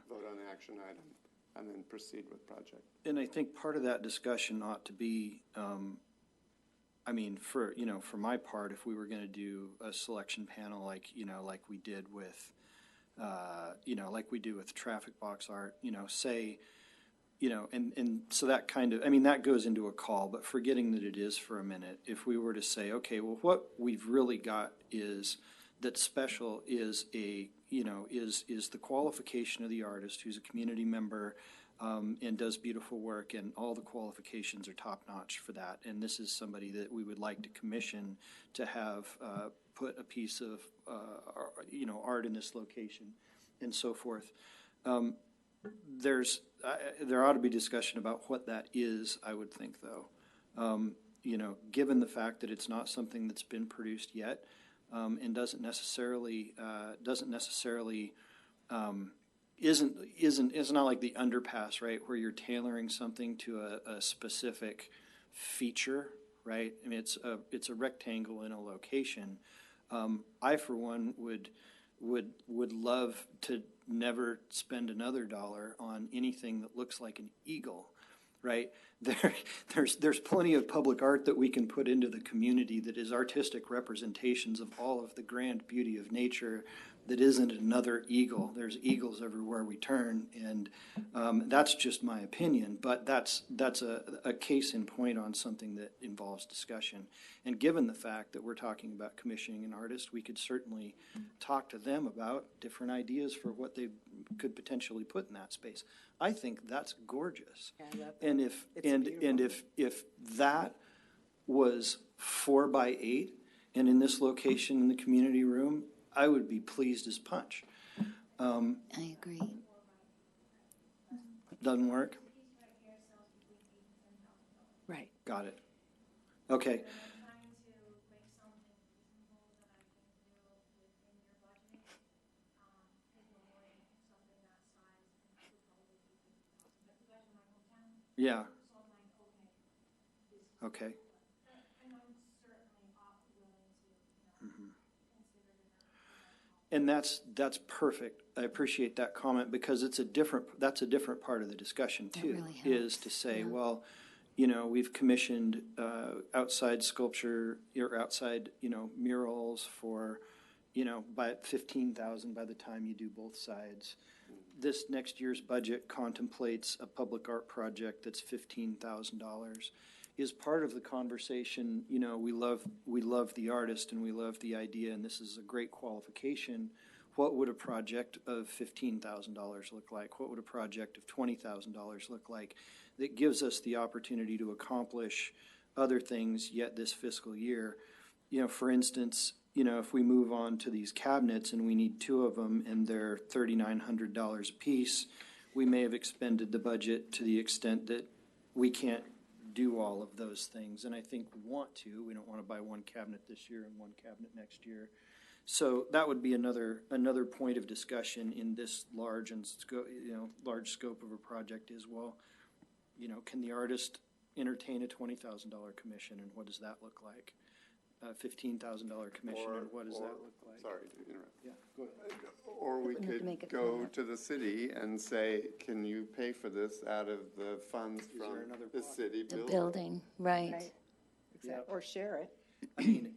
vote on the action item, and then proceed with project. And I think part of that discussion ought to be, I mean, for my part, if we were going to do a selection panel like we did with, like we do with traffic box art, say, and so that kind of, I mean, that goes into a call, but forgetting that it is for a minute, if we were to say, okay, well, what we've really got is that special is is the qualification of the artist who's a community member and does beautiful work, and all the qualifications are top notch for that. And this is somebody that we would like to commission to have put a piece of art in this location, and so forth. There ought to be discussion about what that is, I would think, though. Given the fact that it's not something that's been produced yet, and isn't it's not like the underpass, right, where you're tailoring something to a specific feature, right? I mean, it's a rectangle in a location. I, for one, would love to never spend another dollar on anything that looks like an eagle, right? There's plenty of public art that we can put into the community that is artistic representations of all of the grand beauty of nature that isn't another eagle. There's eagles everywhere we turn, and that's just my opinion, but that's a case in point on something that involves discussion. And given the fact that we're talking about commissioning an artist, we could certainly talk to them about different ideas for what they could potentially put in that space. I think that's gorgeous. Yeah, I love that. And if that was 4 by 8 and in this location in the community room, I would be pleased as punch. I agree. Doesn't work? Right. Got it. Okay. Yeah. Okay. And that's perfect. I appreciate that comment because that's a different part of the discussion too, really is to say, well, we've commissioned outside sculpture or outside, murals for, by $15,000 by the time you do both sides. This next year's budget contemplates a public art project that's $15,000. Is part of the conversation, we love the artist and we love the idea, and this is a great qualification. What would a project of $15,000 look like? What would a project of $20,000 look like that gives us the opportunity to accomplish other things yet this fiscal year? For instance, if we move on to these cabinets and we need 2 of them and they're $3,900 a piece, we may have expended the budget to the extent that we can't do all of those things, and I think we want to. We don't want to buy one cabinet this year and one cabinet next year. So that would be another point of discussion in this large scope of a project is, well, can the artist entertain a $20,000 commission, and what does that look like? $15,000 commission, and what does that look like? Sorry to interrupt. Yeah, go ahead. Or we have to make could a go comment. to the city and say, can you pay for this out of the funds there from another the pot? city The building? building, right. Right. Exact- Or share it. I mean,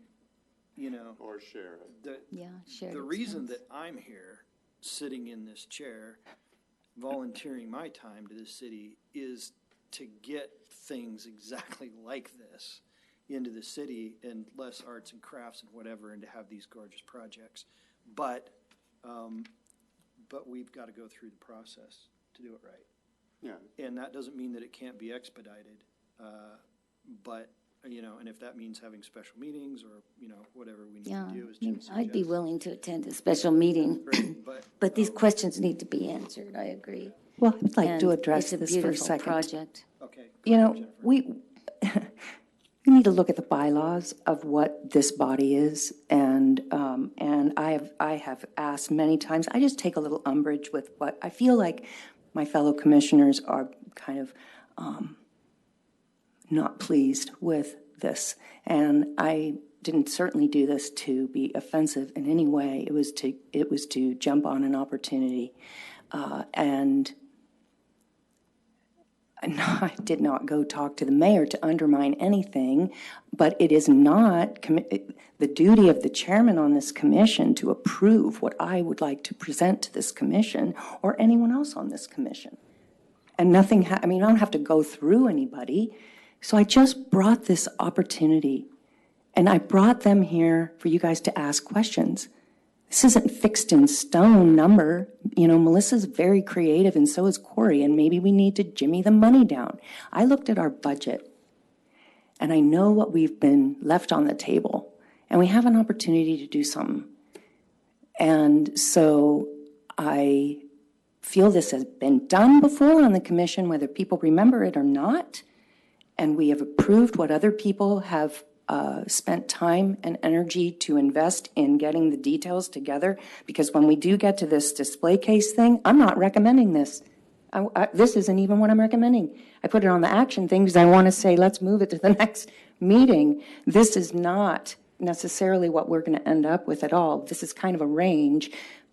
Or share it. Yeah, shared the reason expense. that I'm here, sitting in this chair, volunteering my time to the city is to get things exactly like this into the city, and less arts and crafts and whatever, and to have these gorgeous projects. But we've got to go through the process to do it right. Yeah. And that doesn't mean that it can't be expedited. But, and if that means having special meetings or, whatever we need Yeah, to do, as Jim I'd be suggests. willing to attend a special meeting, Great, but these questions need to be answered, I agree. Well, I'd like to And address it's this for a beautiful second. project. okay. We we need to look at the bylaws of what this body is, and I have asked many times. I just take a little umbrage with what I feel like my fellow commissioners are kind of not pleased with this, and I didn't certainly do this to be offensive in any way. It was to jump on an opportunity, and I did not go talk to the mayor to undermine anything, but it is not the duty of the chairman on this commission to approve what I would like to present to this commission or anyone else on this commission. And nothing, I don't have to go through anybody. So I just brought this opportunity, and I brought them here for you guys to ask questions. This isn't fixed in stone number. Melissa's very creative, and so is Corey, and maybe we need to jimmy the money down. I looked at our budget, and I know what we've been left on the table, and we have an opportunity to do something. And so I feel this has been done before on the commission, whether people remember it or not, and we have approved what other people have spent time and energy to invest in getting the details together, because when we do get to this display case thing, I'm not recommending this. This isn't even what I'm recommending. I put it on the action thing because I want to say, let's move it to the next meeting. This is not necessarily what we're going to end up with at all. This is kind of a range,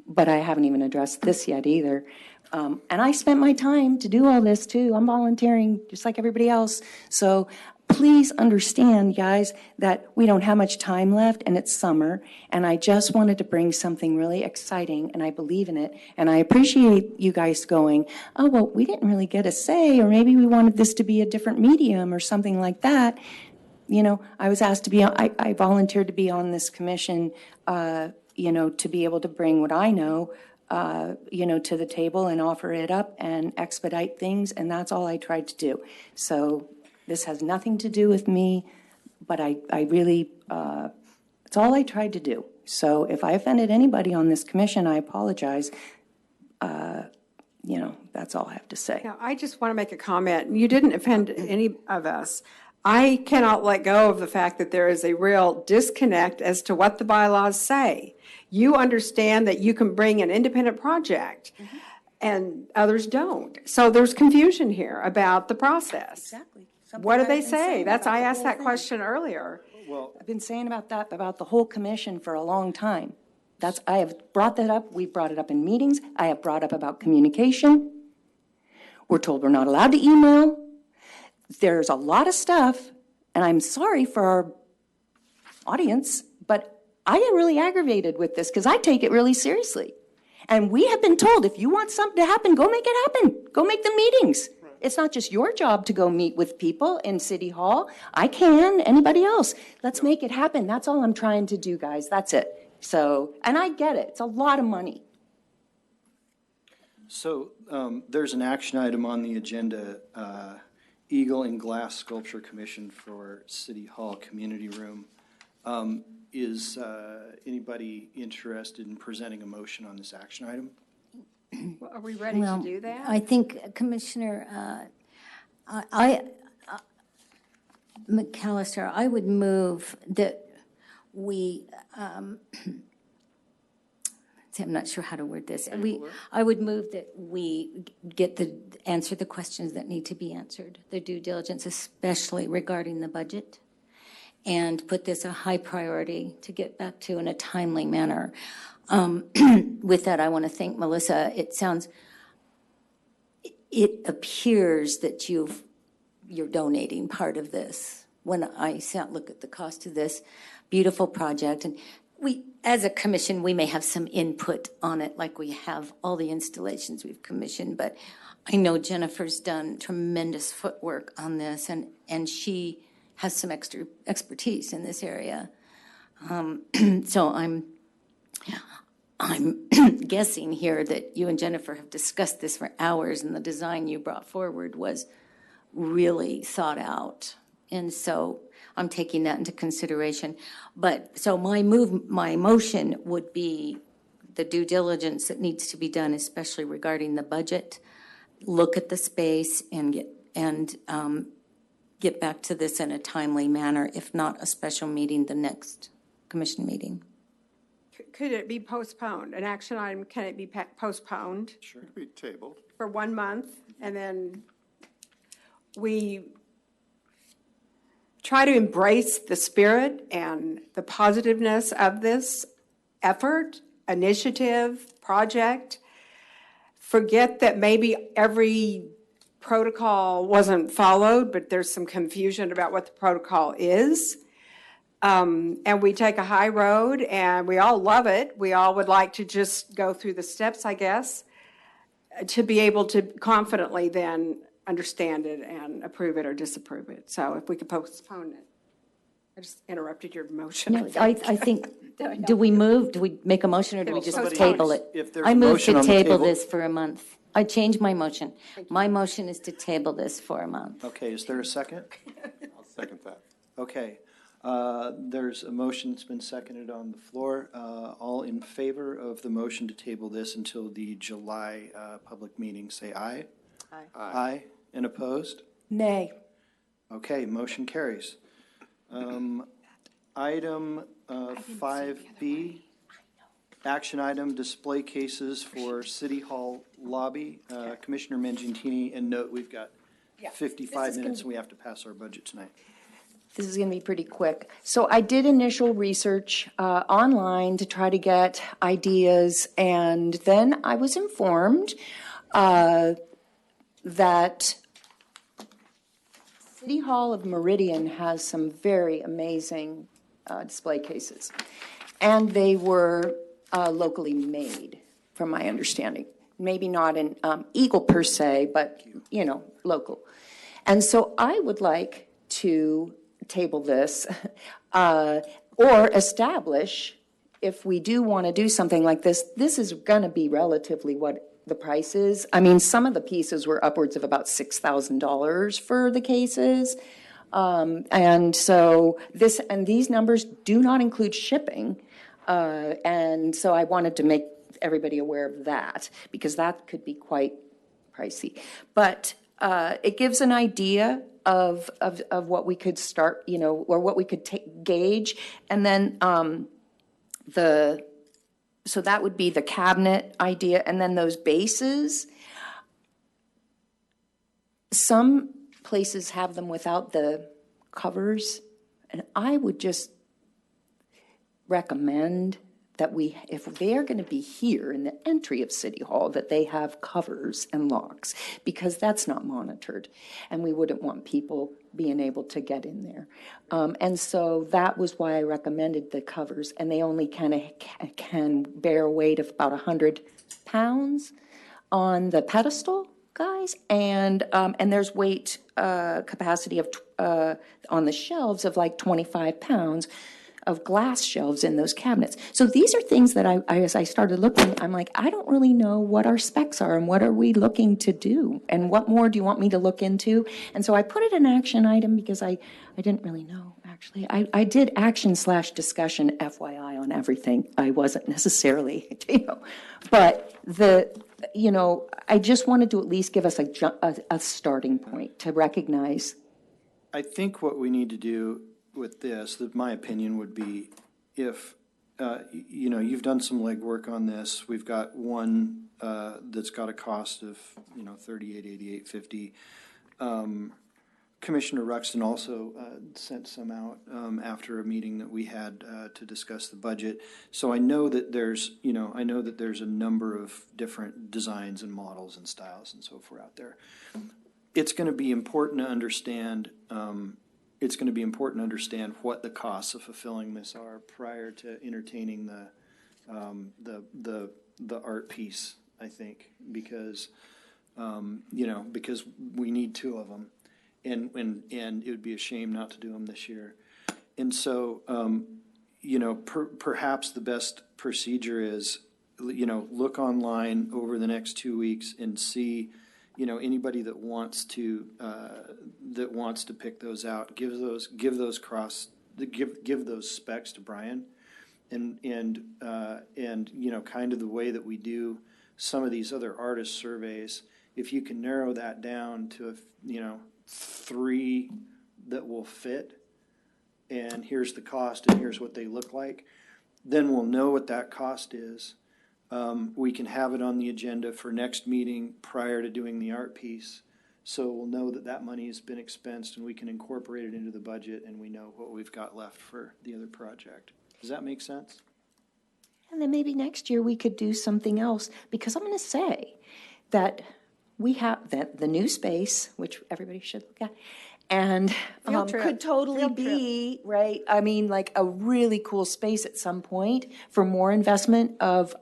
but I haven't even addressed this yet either. And I spent my time to do all this too. I'm volunteering just like everybody else. So please understand, guys, that we don't have much time left, and it's summer, and I just wanted to bring something really exciting, and I believe in it, and I appreciate you guys going, oh, well, we didn't really get a say, or maybe we wanted this to be a different medium or something like that. I was asked to be, I volunteered to be on this commission, to be able to bring what I know, to the table and offer it up and expedite things, and that's all I tried to do. So this has nothing to do with me, but I really, it's all I tried to do. So if I offended anybody on this commission, I apologize. That's all I have to say. Now, I just want to make a comment. You didn't offend any of us. I cannot let go of the fact that there is a real disconnect as to what the bylaws say. You understand that you can bring an independent project, and others don't. So there's confusion here about the process. Exactly. What do they say? I asked that question earlier. I've been saying about the whole commission for a long time. I have brought that up. We've brought it up in meetings. I have brought up about communication. We're told we're not allowed to email. There's a lot of stuff, and I'm sorry for our audience, but I get really aggravated with this because I take it really seriously. And we have been told, if you want something to happen, go make it happen. Go make the meetings. It's not just your job to go meet with people in City Hall. I can, anybody else. Let's make it happen. That's all I'm trying to do, guys. That's it. So, and I get it. It's a lot of money. So there's an action item on the agenda, Eagle and Glass Sculpture Commission for City Hall Community Room. Is anybody interested in presenting a motion on this action item? Well, are we ready to do that? I think, Commissioner, McAllister, I would move that we, see, I'm not sure how to word this. I would move that we answer the questions that need to be answered, the due diligence, especially regarding the budget, and put this a high priority to get back to in a timely manner. With that, I want to thank Melissa. It appears that you're donating part of this. When I look at the cost of this beautiful project, and we, as a commission, we may have some input on it, like we have all the installations we've commissioned, but I know Jennifer's done tremendous footwork on this, and she has some extra expertise in this area. So I'm guessing here that you and Jennifer have discussed this for hours, and the design you brought forward was really thought out. And so I'm taking that into consideration. But so my motion would be the due diligence that needs to be done, especially regarding the budget. Look at the space and get back to this in a timely manner, if not a special meeting, the next commission meeting. Could it be postponed? An action item, can it be postponed? Sure. It could be tabled. For 1 month, and then we try to embrace the spirit and the positiveness of this effort, initiative, project. Forget that maybe every protocol wasn't followed, but there's some confusion about what the protocol is. And we take a high road, and we all love it. We all would like to just go through the steps, I guess, to be able to confidently then understand it and approve it or disapprove it. So if we could postpone it. I just interrupted your motion. No, I think, do we make a motion, or do we just Postpone. table it? If there's a I move motion to on the table table- this for a month. I changed my motion. My motion is to table this for a month. Okay, is there a second? I'll second that. Okay, there's a motion that's been seconded on the floor. All in favor of the motion to table this until the July public meeting, say aye. Aye. Aye, and opposed? Nay. Okay, motion carries. Item 5B, action item, display cases for City Hall lobby. Commissioner Mangentini, and note, we've got 55 minutes, and we have to pass our budget tonight. This is going to be pretty quick. So I did initial research online to try to get ideas, and then I was informed that City Hall of Meridian has some very amazing display cases, and they were locally made, from my understanding. Maybe not in Eagle per se, but, local. And so I would like to table this or establish, if we do want to do something like this, this is going to be relatively what the price is. I mean, some of the pieces were upwards of about $6,000 for the cases. And so these numbers do not include shipping. And so I wanted to make everybody aware of that, because that could be quite pricey. But it gives an idea of what we could start, or what we could gauge. And then so that would be the cabinet idea, and then those bases. Some places have them without the covers, and I would just recommend that if they are going to be here in the entry of City Hall, that they have covers and locks, because that's not monitored, and we wouldn't want people being able to get in there. And so that was why I recommended the covers, and they only can bear a weight of about 100 pounds on the pedestal, guys, and there's weight capacity of on the shelves of like 25 pounds of glass shelves in those cabinets. So these are things that as I started looking, I'm like, I don't really know what our specs are and what are we looking to do, and what more do you want me to look into? And so I put it in action item because I didn't really know, actually. I did action/discussion, FYI, on everything. I wasn't necessarily, but I just wanted to at least give us a starting point to recognize I think what we need to do with this, that my opinion would be, if, you know, you've done some legwork on this, we've got one that's got a cost of, you know, $38.88.50. Commissioner Ruxton also sent some out after a meeting that we had to discuss the budget. So I know that there's, you know, I know that there's a number of different designs and models and styles and so forth out there. It's going to be important to understand. It's going to be important to understand what the costs of fulfilling this are prior to entertaining the art piece. I think because you know, because we need two of them. And it would be a shame not to do them this year. And so, you know, perhaps the best procedure is, you know, look online over the next 2 weeks and see, you know, anybody that wants to pick those out, give those specs to Brian, and you know, kind of the way that we do some of these other artist surveys. If you can narrow that down to, you know, 3 that will fit, and here's the cost and here's what they look like, then we'll know what that cost is. We can have it on the agenda for next meeting prior to doing the art piece, so we'll know that that money has been expensed and we can incorporate it into the budget, and we know what we've got left for the other project. Does that make sense? And then maybe next year we could do something else, because I'm going to say that we have the new space, which everybody should look at, and could totally be, right, I mean, like a really cool space at some point for more investment of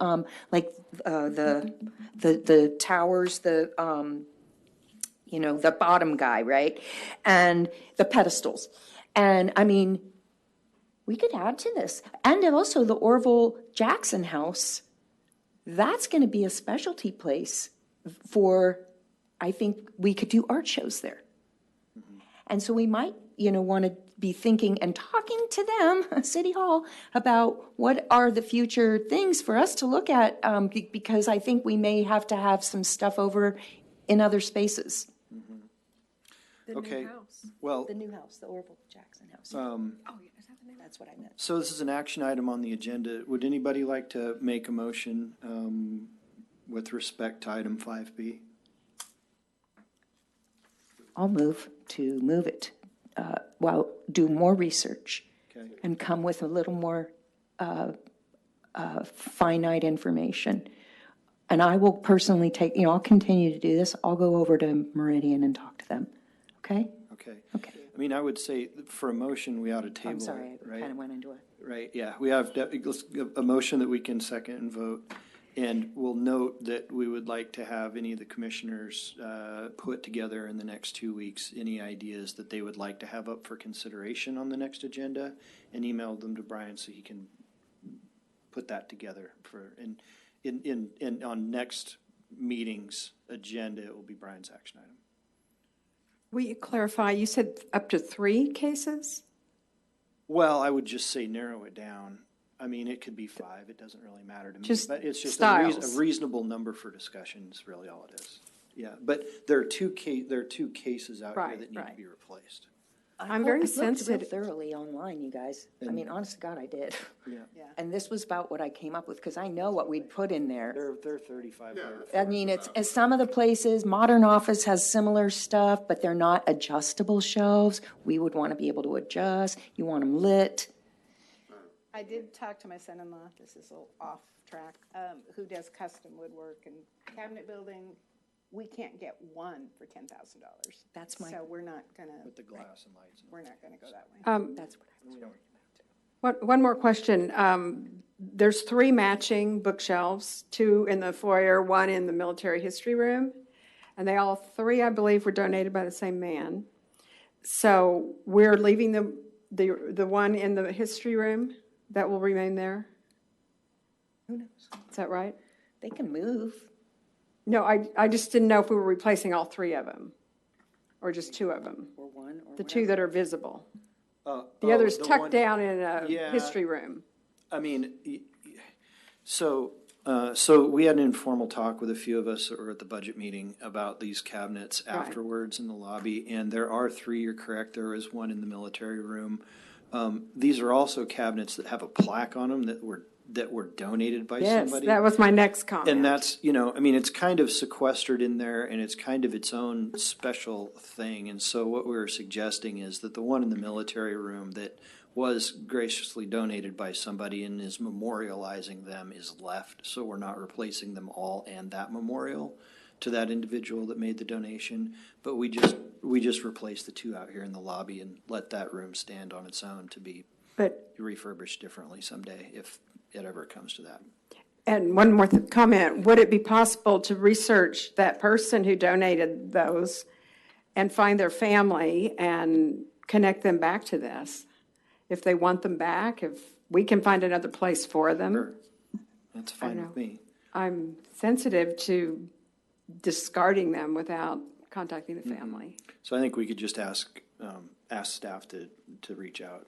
like the towers, you know, the bottom guy, right, and the pedestals. And I mean, we could add to this. And also the Orville Jackson House, that's going to be a specialty place for, I think we could do art shows there. Mm-hmm. And so we might, you know, want to be thinking and talking to them, City Hall, about what are the future things for us to look at, because I think we may have to have some stuff over in other spaces. Mm-hmm. Okay. Well, the new house, the Orville Jackson House. Is that the name? That's what I meant. So this is an action item on the agenda. Would anybody like to make a motion with respect to item 5B? I'll move it. Well, do more research. Okay. And come with a little more finite information. And I will personally take, you know, I'll continue to do this. I'll go over to Meridian and talk to them. Okay? Okay. Okay. I mean, I would say for a motion, we ought to table it, I'm sorry, I right? kind of went into it. Right, yeah. We have a motion that we can second and vote. And we'll note that we would like to have any of the commissioners put together in the next 2 weeks any ideas that they would like to have up for consideration on the next agenda, and email them to Brian so he can put that together for, and on next meeting's agenda, it will be Brian's action item. Will you clarify, you said up to 3 cases? Well, I would just say narrow it down. I mean, it could be 5. It doesn't really matter to me. Just but it's just styles. a reasonable number for discussion is really all it is. Yeah, but there are two cases out here that need to be replaced. I'm very I looked sensitive. real thoroughly online, you guys. I mean, honest to God, I did. Yeah. And this was about what I came up with, because I know what we'd put in there. They're 3,500. I mean, it's some of the places, Modern Office has similar stuff, but they're not adjustable shelves. We would want to be able to adjust. You want them lit. I did talk to my son-in-law, this is a little off track, who does custom woodwork and cabinet building. We can't get one for $10,000. That's my. So we're not gonna. With the glass and lights. We're not gonna go that way. That's what I was. One more question. There's 3 matching bookshelves, 2 in the foyer, 1 in the military history room. And they all 3, I believe, were donated by the same man. So we're leaving the one in the history room that will remain there? Who knows? Is that right? They can move. No, I just didn't know if we were replacing all 3 of them, or just 2 of them. Or one, or The 2 that are visible. The The other's one- tucked down in a Yeah. history room. I mean, so So we had an informal talk with a few of us that were at the budget meeting about these cabinets Right. afterwards in the lobby, and there are three, you're correct, there is one in the military room. These are also cabinets that have a plaque on them that were donated by Yes, somebody. that was my next comment. And that's, I mean, it's kind of sequestered in there, and it's kind of its own special thing. And so what we were suggesting is that the one in the military room that was graciously donated by somebody and is memorializing them is left, so we're not replacing them all and that memorial to that individual that made the donation. But we just replaced the two out here in the lobby and let that room stand on its own to be But refurbished differently someday, if it ever comes to that. And one more comment, would it be possible to research that person who donated those and find their family and connect them back to this? If they want them back, if we can find another place for them. Sure. That's fine with know. me. I'm sensitive to discarding them without contacting the family. So I think we could just ask staff to reach out.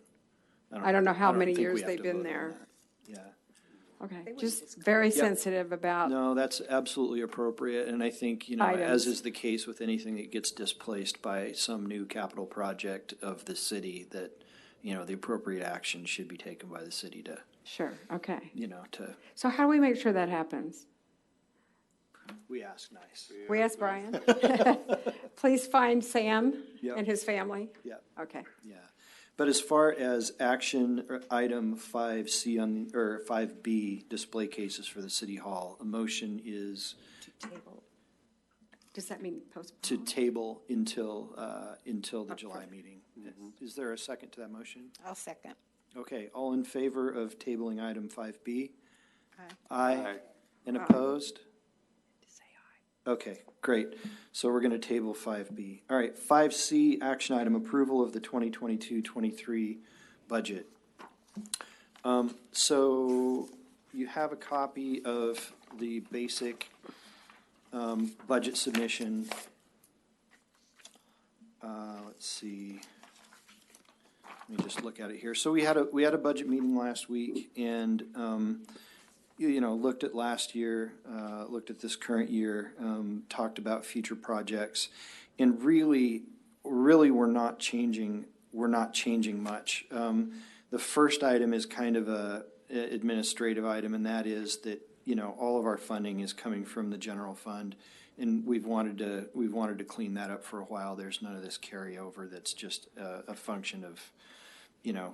I don't know how many think we years have they've to been vote on there. that. Yeah. Okay, just very sensitive about, No, that's absolutely appropriate, and I think, as Items. is the case with anything that gets displaced by some new capital project of the city, that, the appropriate action should be taken by the city to, sure, okay. to, So how do we make sure that happens? we ask nice. We ask Brian. Please find Sam Yep. and his family. Yeah, Okay. yeah. But as far as action or item 5C or 5B, display cases for the city hall, a motion is Does that mean to postpone? table until the July meeting. Is there a second to that motion? I'll second. Okay, all in favor of tabling item 5B? Aye. Aye. And opposed? Okay, great. So we're going to table 5B. All right, 5C, action item, approval of the 2022-23 budget. So you have a copy of the basic budget submission. Let's see. Let me just look at it here. So we had a budget meeting last week, and looked at last year, looked at this current year, talked about future projects, and really we're not changing much. The first item is kind of a administrative item, and that is that all of our funding is coming from the general fund, and we've wanted to clean that up for a while. There's none of this carryover that's just a function of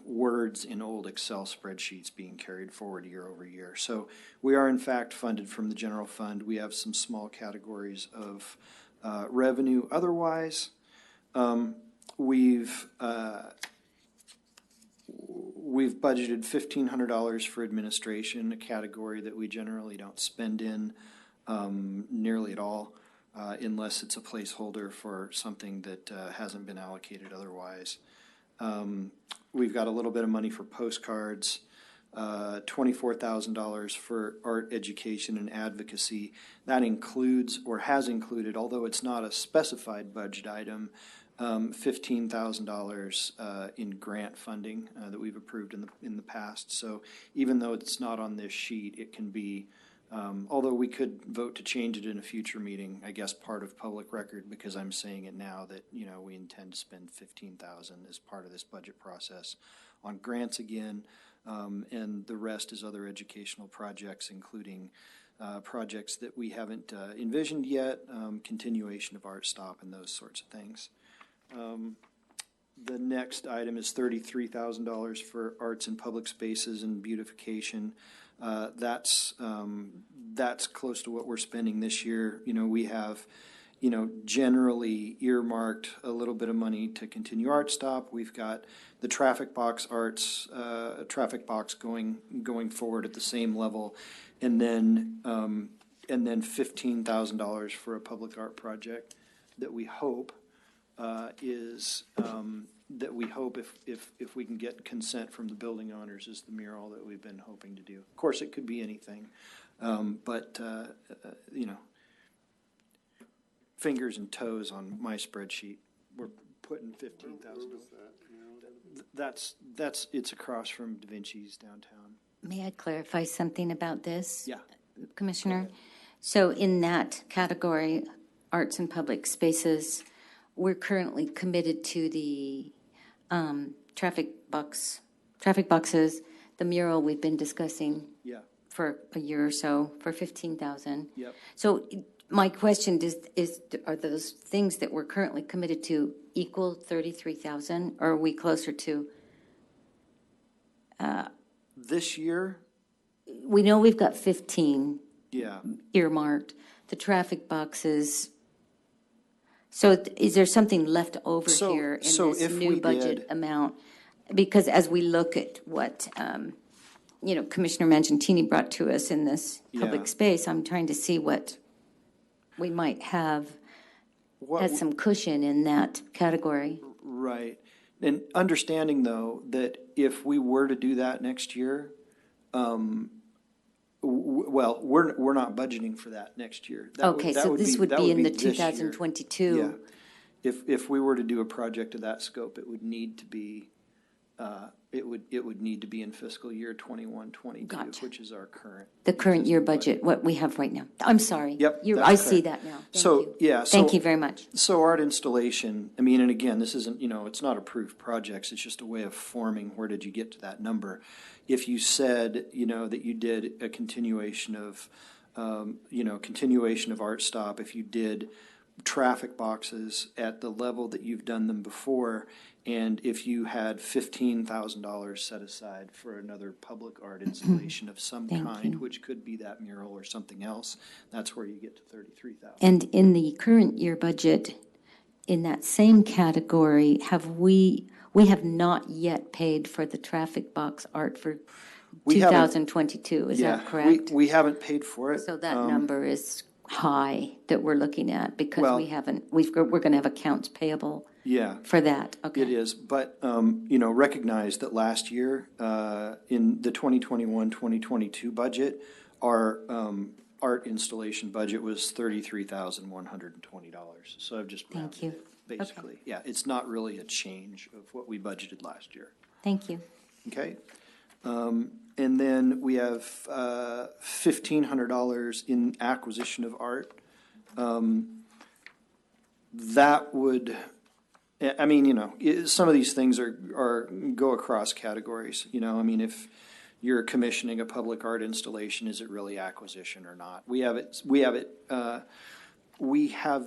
words in old Excel spreadsheets being carried forward year over year. So we are in fact funded from the general fund. We have some small categories of revenue. Otherwise, we've budgeted $1,500 for administration, a category that we generally don't spend in nearly at all, unless it's a placeholder for something that hasn't been allocated otherwise. We've got a little bit of money for postcards, $24,000 for art education and advocacy. That includes, or has included, although it's not a specified budget item, $15,000 in grant funding that we've approved in the past. So even though it's not on this sheet, it can be, although we could vote to change it in a future meeting, I guess part of public record, because I'm saying it now that, we intend to spend $15,000 as part of this budget process on grants again, and the rest is other educational projects, including projects that we haven't envisioned yet, continuation of Art Stop and those sorts of things. The next item is $33,000 for arts and public spaces and beautification. That's close to what we're spending this year. We have, generally earmarked a little bit of money to continue Art Stop. We've got the traffic box arts, traffic box going forward at the same level, and then $15,000 for a public art project that we hope if we can get consent from the building owners, is the mural that we've been hoping to do. Of course, it could be anything, but fingers and toes on my spreadsheet, we're putting $15,000. It's across from Da Vinci's downtown. May I clarify something about this? Yeah. Commissioner. So in that category, arts and public spaces, we're currently committed to the traffic boxes, the mural we've been discussing Yeah, for a year or so for 15,000. yep. So my question is, are those things that we're currently committed to equal 33,000, or are we closer to? This year, We know we've got 15 yeah. earmarked, the traffic boxes. So is there something left over So- here in so this if we new budget did- amount? Because as we look at what, Commissioner Mangentini brought to us in this Yeah. public space, I'm trying to see what we might have What- as some cushion in that category. Right. And understanding, though, that if we were to do that next year, well, we're not budgeting for that next year. That Okay, that so this would that be in the this year. 2022. Yeah. If we were to do a project of that scope, it would need to be, it would need to be in fiscal year 21, 22, Gotcha. which is our current. The current year budget, what we have right now. I'm sorry. Yep, You- that's I see correct. that now. Thank So, you. yeah, Thank so- you very much. So art installation, I mean, and again, this isn't, it's not approved projects, it's just a way of forming where did you get to that number. If you said, that you did a continuation of, continuation of Art Stop, if you did traffic boxes at the level that you've done them before, and if you had $15,000 set aside for another public art installation of some Thank kind, you. which could be that mural or something else, that's where you get to 33,000. And in the current year budget, in that same category, we have not yet paid for the traffic box art for We haven't- 2022, is that correct? We haven't paid for it. So that number is high that we're looking at because Well- we haven't, we're going to have accounts payable Yeah, for that, okay? it is. But, recognize that last year, in the 2021-2022 budget, our art installation budget was $33,120. So I've just rounded Thank you. it, basically. Yeah, it's not really a change of what we budgeted last year. Thank you. Okay. And then we have $1,500 in acquisition of art. That would, some of these things go across categories. If you're commissioning a public art installation, is it really acquisition or not? We have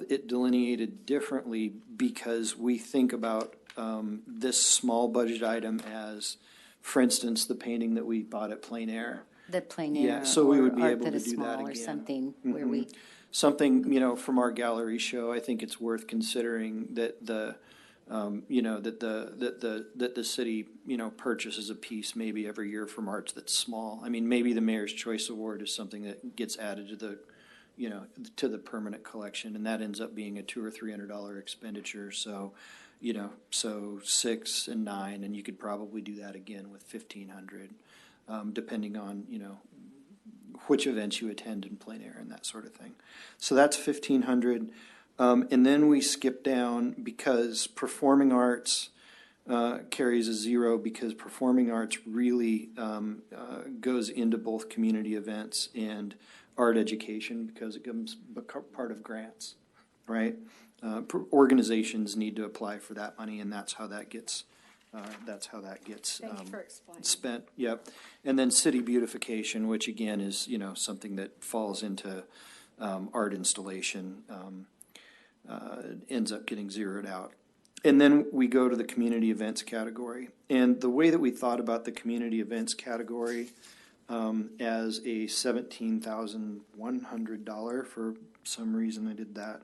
it delineated differently because we think about this small budget item as, for instance, the painting that we bought at Plein Air. The plein Yeah, air so we would or be art able that to is do that small or again. something where we, Something, from our gallery show, I think it's worth considering that the city, purchases a piece maybe every year from arts that's small. I mean, maybe the Mayor's Choice Award is something that gets added to the, to the permanent collection, and that ends up being a $200 or $300 expenditure. So, so 6 and 9, and you could probably do that again with 1,500, depending on, which events you attend in plein air and that sort of thing. So that's 1,500. And then we skip down because performing arts carries a 0 because performing arts really goes into both community events and art education because it becomes part of grants, right? Organizations need to apply for that money, and that's how that gets Thank you for explaining. spent. Yep. And then city beautification, which again is something that falls into art installation, ends up getting zeroed out. And then we go to the community events category. And the way that we thought about the community events category as a $17,100, for some reason I did that,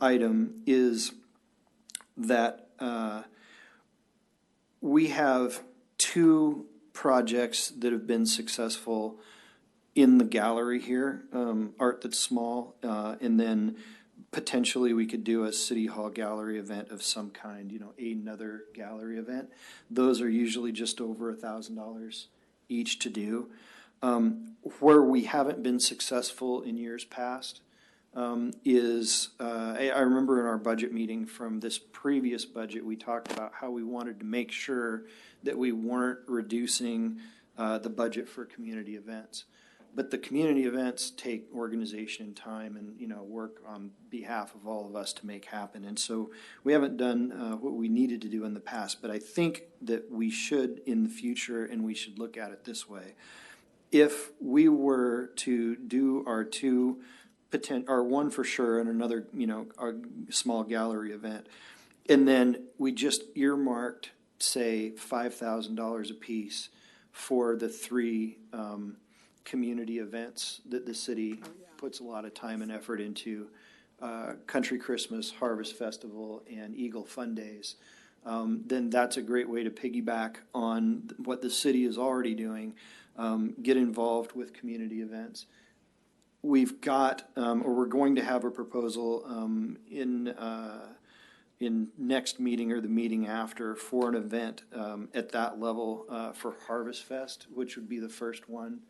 item is that we have 2 projects that have been successful in the gallery here, art that's small, and then potentially we could do a City Hall gallery event of some kind, another gallery event. Those are usually just over $1,000 each to do. Where we haven't been successful in years past is, I remember in our budget meeting from this previous budget, we talked about how we wanted to make sure that we weren't reducing the budget for community events. But the community events take organization and time and, work on behalf of all of us to make happen. And so we haven't done what we needed to do in the past, but I think that we should in the future, and we should look at it this way. If we were to do our one for sure and another, our small gallery event, and then we just earmarked, say, $5,000 a piece for the three community events that the city puts a lot of time and effort into, Country Christmas, Harvest Festival, and Eagle Fun Days, then that's a great way to piggyback on what the city is already doing, get involved with community events. We've got, or we're going to have a proposal in next meeting or the meeting after for an event at that level for Harvest Fest, which would be the first one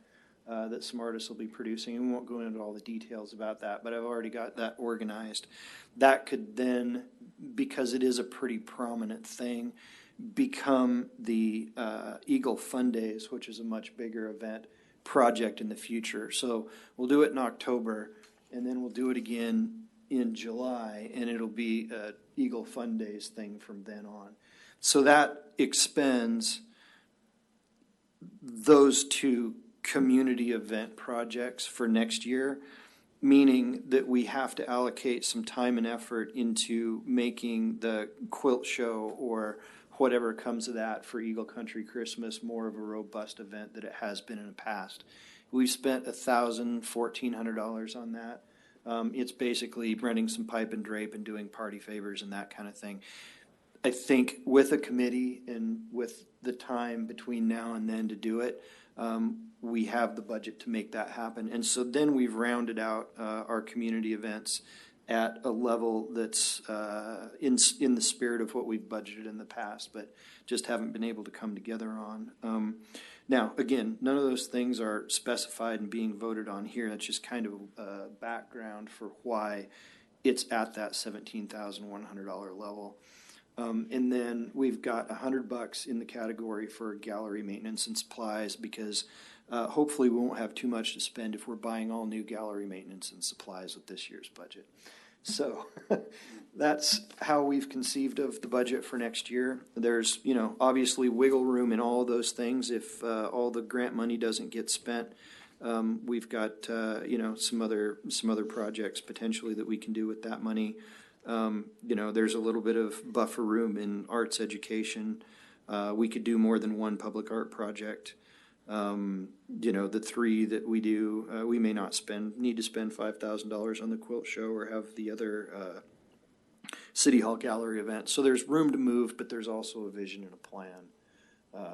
that Smartus will be producing. And we won't go into all the details about that, but I've already got that organized. That could then, because it is a pretty prominent thing, become the Eagle Fun Days, which is a much bigger event project in the future. So we'll do it in October, and then we'll do it again in July, and it'll be a Eagle Fun Days thing from then on. So that expends those two community event projects for next year, meaning that we have to allocate some time and effort into making the quilt show or whatever comes of that for Eagle Country Christmas more of a robust event that it has been in the past. We've spent $1,400 on that. It's basically renting some pipe and drape and doing party favors and that kind of thing. I think with a committee and with the time between now and then to do it, we have the budget to make that happen. And so then we've rounded out our community events at a level that's in the spirit of what we've budgeted in the past, but just haven't been able to come together on. Now, again, none of those things are specified and being voted on here. That's just kind of background for why it's at that $17,100 level. And then we've got $100 in the category for gallery maintenance and supplies because hopefully we won't have too much to spend if we're buying all new gallery maintenance and supplies with this year's budget. So that's how we've conceived of the budget for next year. There's, obviously wiggle room in all of those things. If all the grant money doesn't get spent, we've got, some other projects potentially that we can do with that money. There's a little bit of buffer room in arts education. We could do more than one public art project. The three that we do, we may not need to spend $5,000 on the quilt show or have the other City Hall gallery event. So there's room to move, but there's also a vision and a plan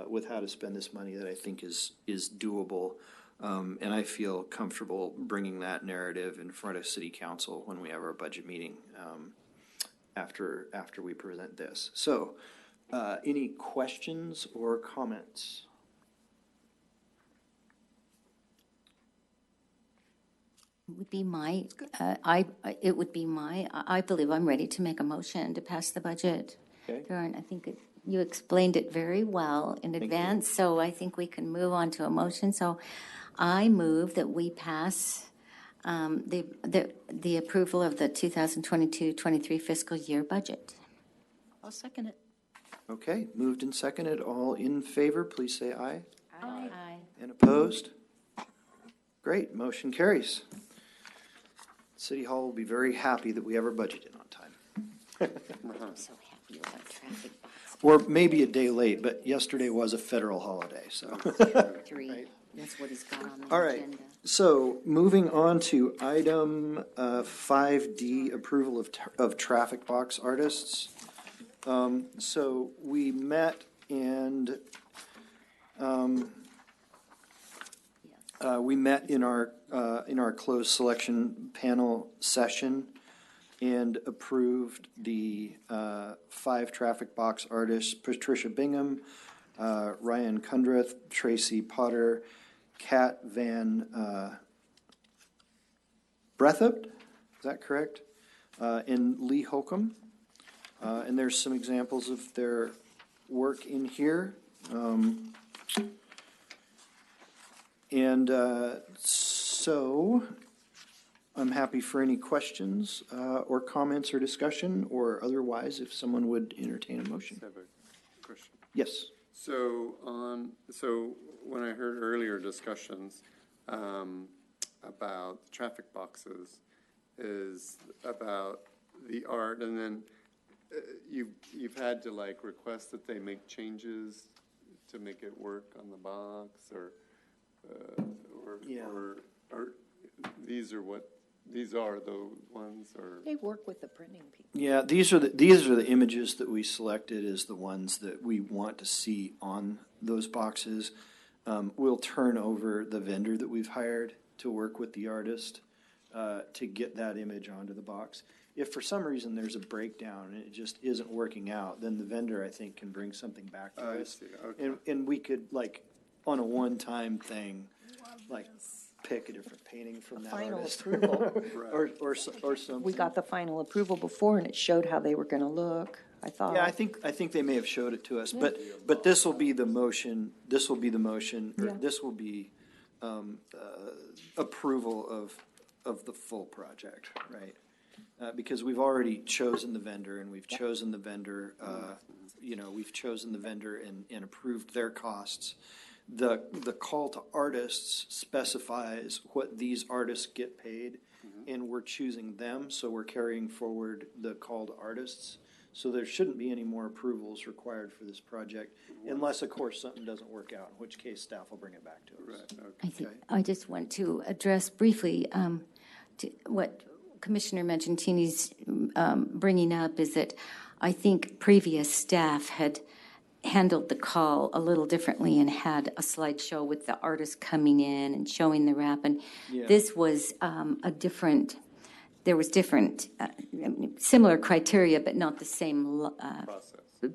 with how to spend this money that I think is doable. And I feel comfortable bringing that narrative in front of City Council when we have our budget meeting after we present this. So any questions or comments? Would be my, I believe I'm ready to make a motion to pass the budget. Okay. Darren, I think you explained it very well in advance, so I think we can move on to a motion. So I move that we pass the approval of the 2022-23 fiscal year budget. I'll second it. Okay, moved and seconded. All in favor, please say aye. Aye. And opposed? Great, motion carries. City Hall will be very happy that we have our budget in on time. I'm so happy about traffic box. Or maybe a day late, but yesterday was a federal holiday, so. 3, that's what he's got on the All right, agenda. so moving on to item 5D, approval of traffic box artists. So we met and we met in our closed selection panel session and approved the 5 traffic box artists: Patricia Bingham, Ryan Kundreth, Tracy Potter, Kat Van Breathup, is that correct? And Lee Holcomb. And there's some examples of their work in here. And so I'm happy for any questions or comments or discussion, or otherwise, if someone would entertain a motion. I have a question. Yes. So when I heard earlier discussions about traffic boxes, is about the art, and then you've had to like request that they make changes to make it work on the box, or these are the ones, or They work with the printing people. Yeah, these are the images that we selected as the ones that we want to see on those boxes. We'll turn over the vendor that we've hired to work with the artist to get that image onto the box. If for some reason there's a breakdown and it just isn't working out, then the vendor, I think, can bring something back to I us. see, okay. And we could, like, on a one-time thing, like, pick a different painting from that Final artist. approval. Or something. We got the final approval before, and it showed how they were going to look, I thought. Yeah, I think they may have showed it to us, but this will be the motion, or Yeah. this will be approval of the full project, right? Because we've already chosen the vendor, and we've chosen the vendor, we've chosen the vendor and approved their costs. The call to artists specifies what these artists get paid, and we're choosing them, so we're carrying forward the call to artists. So there shouldn't be any more approvals required for this project, unless, of course, something doesn't work out, in which case staff will bring it back to us. I think, I just want to address briefly to what Commissioner Mancintini's bringing up is that I think previous staff had handled the call a little differently and had a slideshow with the artist coming in and showing the wrap. And this was there was different, similar criteria, but not the same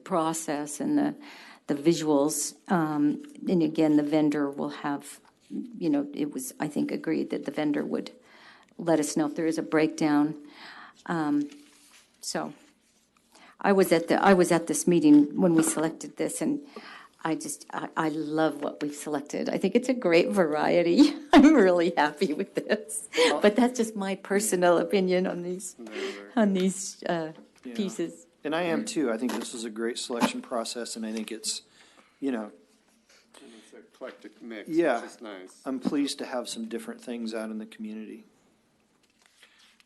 process and the visuals. And again, the vendor will have, it was, I think, agreed that the vendor would let us know if there is a breakdown. So I was at this meeting when we selected this, and I love what we've selected. I think it's a great variety. I'm really happy with this. But that's just my personal opinion on these pieces. And I am too. I think this is a great selection process, and I think it's, It's an eclectic mix, Yeah. which is nice. I'm pleased to have some different things out in the community.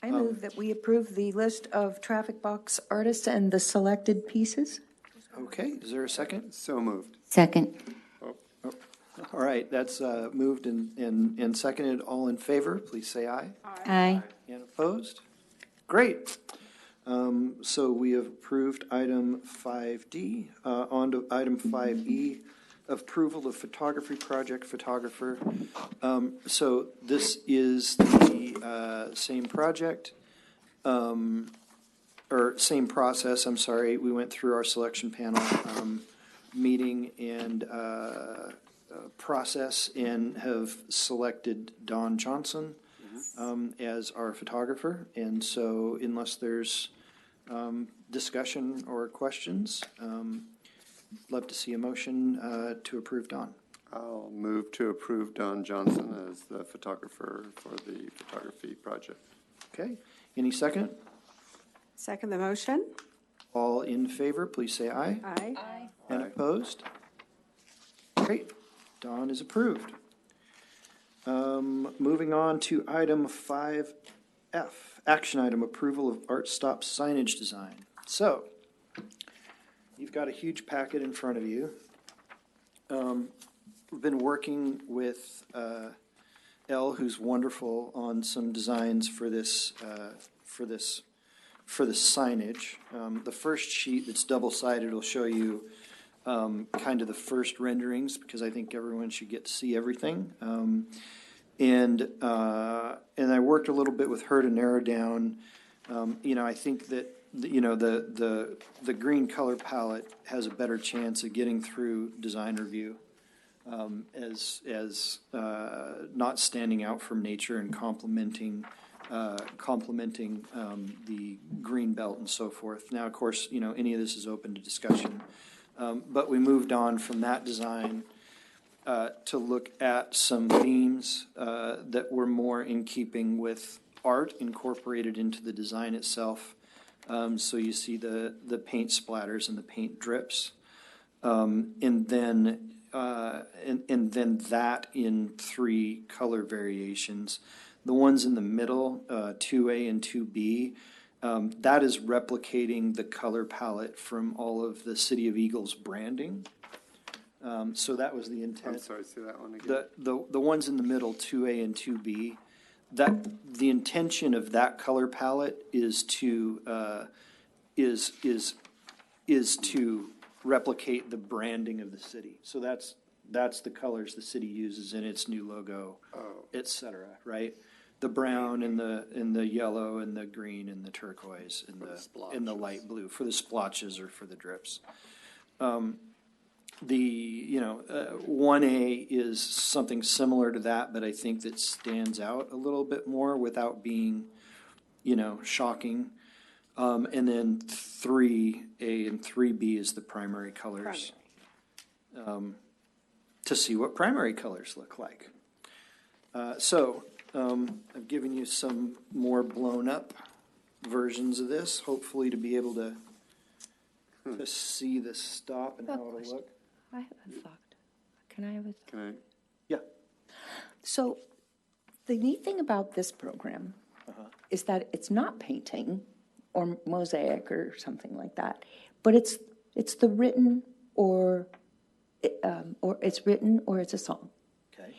I move that we approve the list of traffic box artists and the selected pieces. Okay, is there a second? So moved. Second. All right, that's moved and seconded. All in favor, please say aye. Aye. And opposed? Great. So we have approved item 5D. On to item 5E, approval of photography project photographer. So this is the same project, or same process, I'm sorry. We went through our selection panel meeting and process and have selected Don Johnson as our photographer. And so unless there's discussion or questions, love to see a motion to approve Don. I'll move to approve Don Johnson as the photographer for the photography project. Okay, any second? Second the motion? All in favor, please say aye. Aye. And Aye. opposed? Great, Don is approved. Moving on to item 5F, action item, approval of Art Stop signage design. So, you've got a huge packet in front of you. We've been working with Elle, who's wonderful, on some designs for this signage. The first sheet that's double-sided will show you kind of the first renderings, because I think everyone should get to see everything. And I worked a little bit with her to narrow down. I think that the green color palette has a better chance of getting through design review as not standing out from nature and complementing the green belt and so forth. Now, of course, any of this is open to discussion. But we moved on from that design to look at some themes that were more in keeping with art incorporated into the design itself. So you see the paint splatters and the paint drips. And then that in 3 color variations. The ones in the middle, 2A and 2B, that is replicating the color palette from all of the City of Eagles branding. So that was the intent. I'm sorry, say that one again. The ones in the middle, 2A and 2B, that, the intention of that color palette is to, is to replicate the branding of the city. So that's the colors the city uses in its new logo, et cetera, right? The brown and the yellow and the green and the turquoise and the light blue for the splotches or for the drips. 1A is something similar to that, but I think that stands out a little bit more without being, shocking. And then 3A and 3B is the primary colors. To see what primary colors look like. I've given you some more blown up versions of this, hopefully to be able to see the stop and how it'll look. I have a thought. Can I have a? Can I? Yeah. So, the neat thing about this program is that it's not painting or mosaic or something like that, but it's the written or it's written or it's a song. Okay.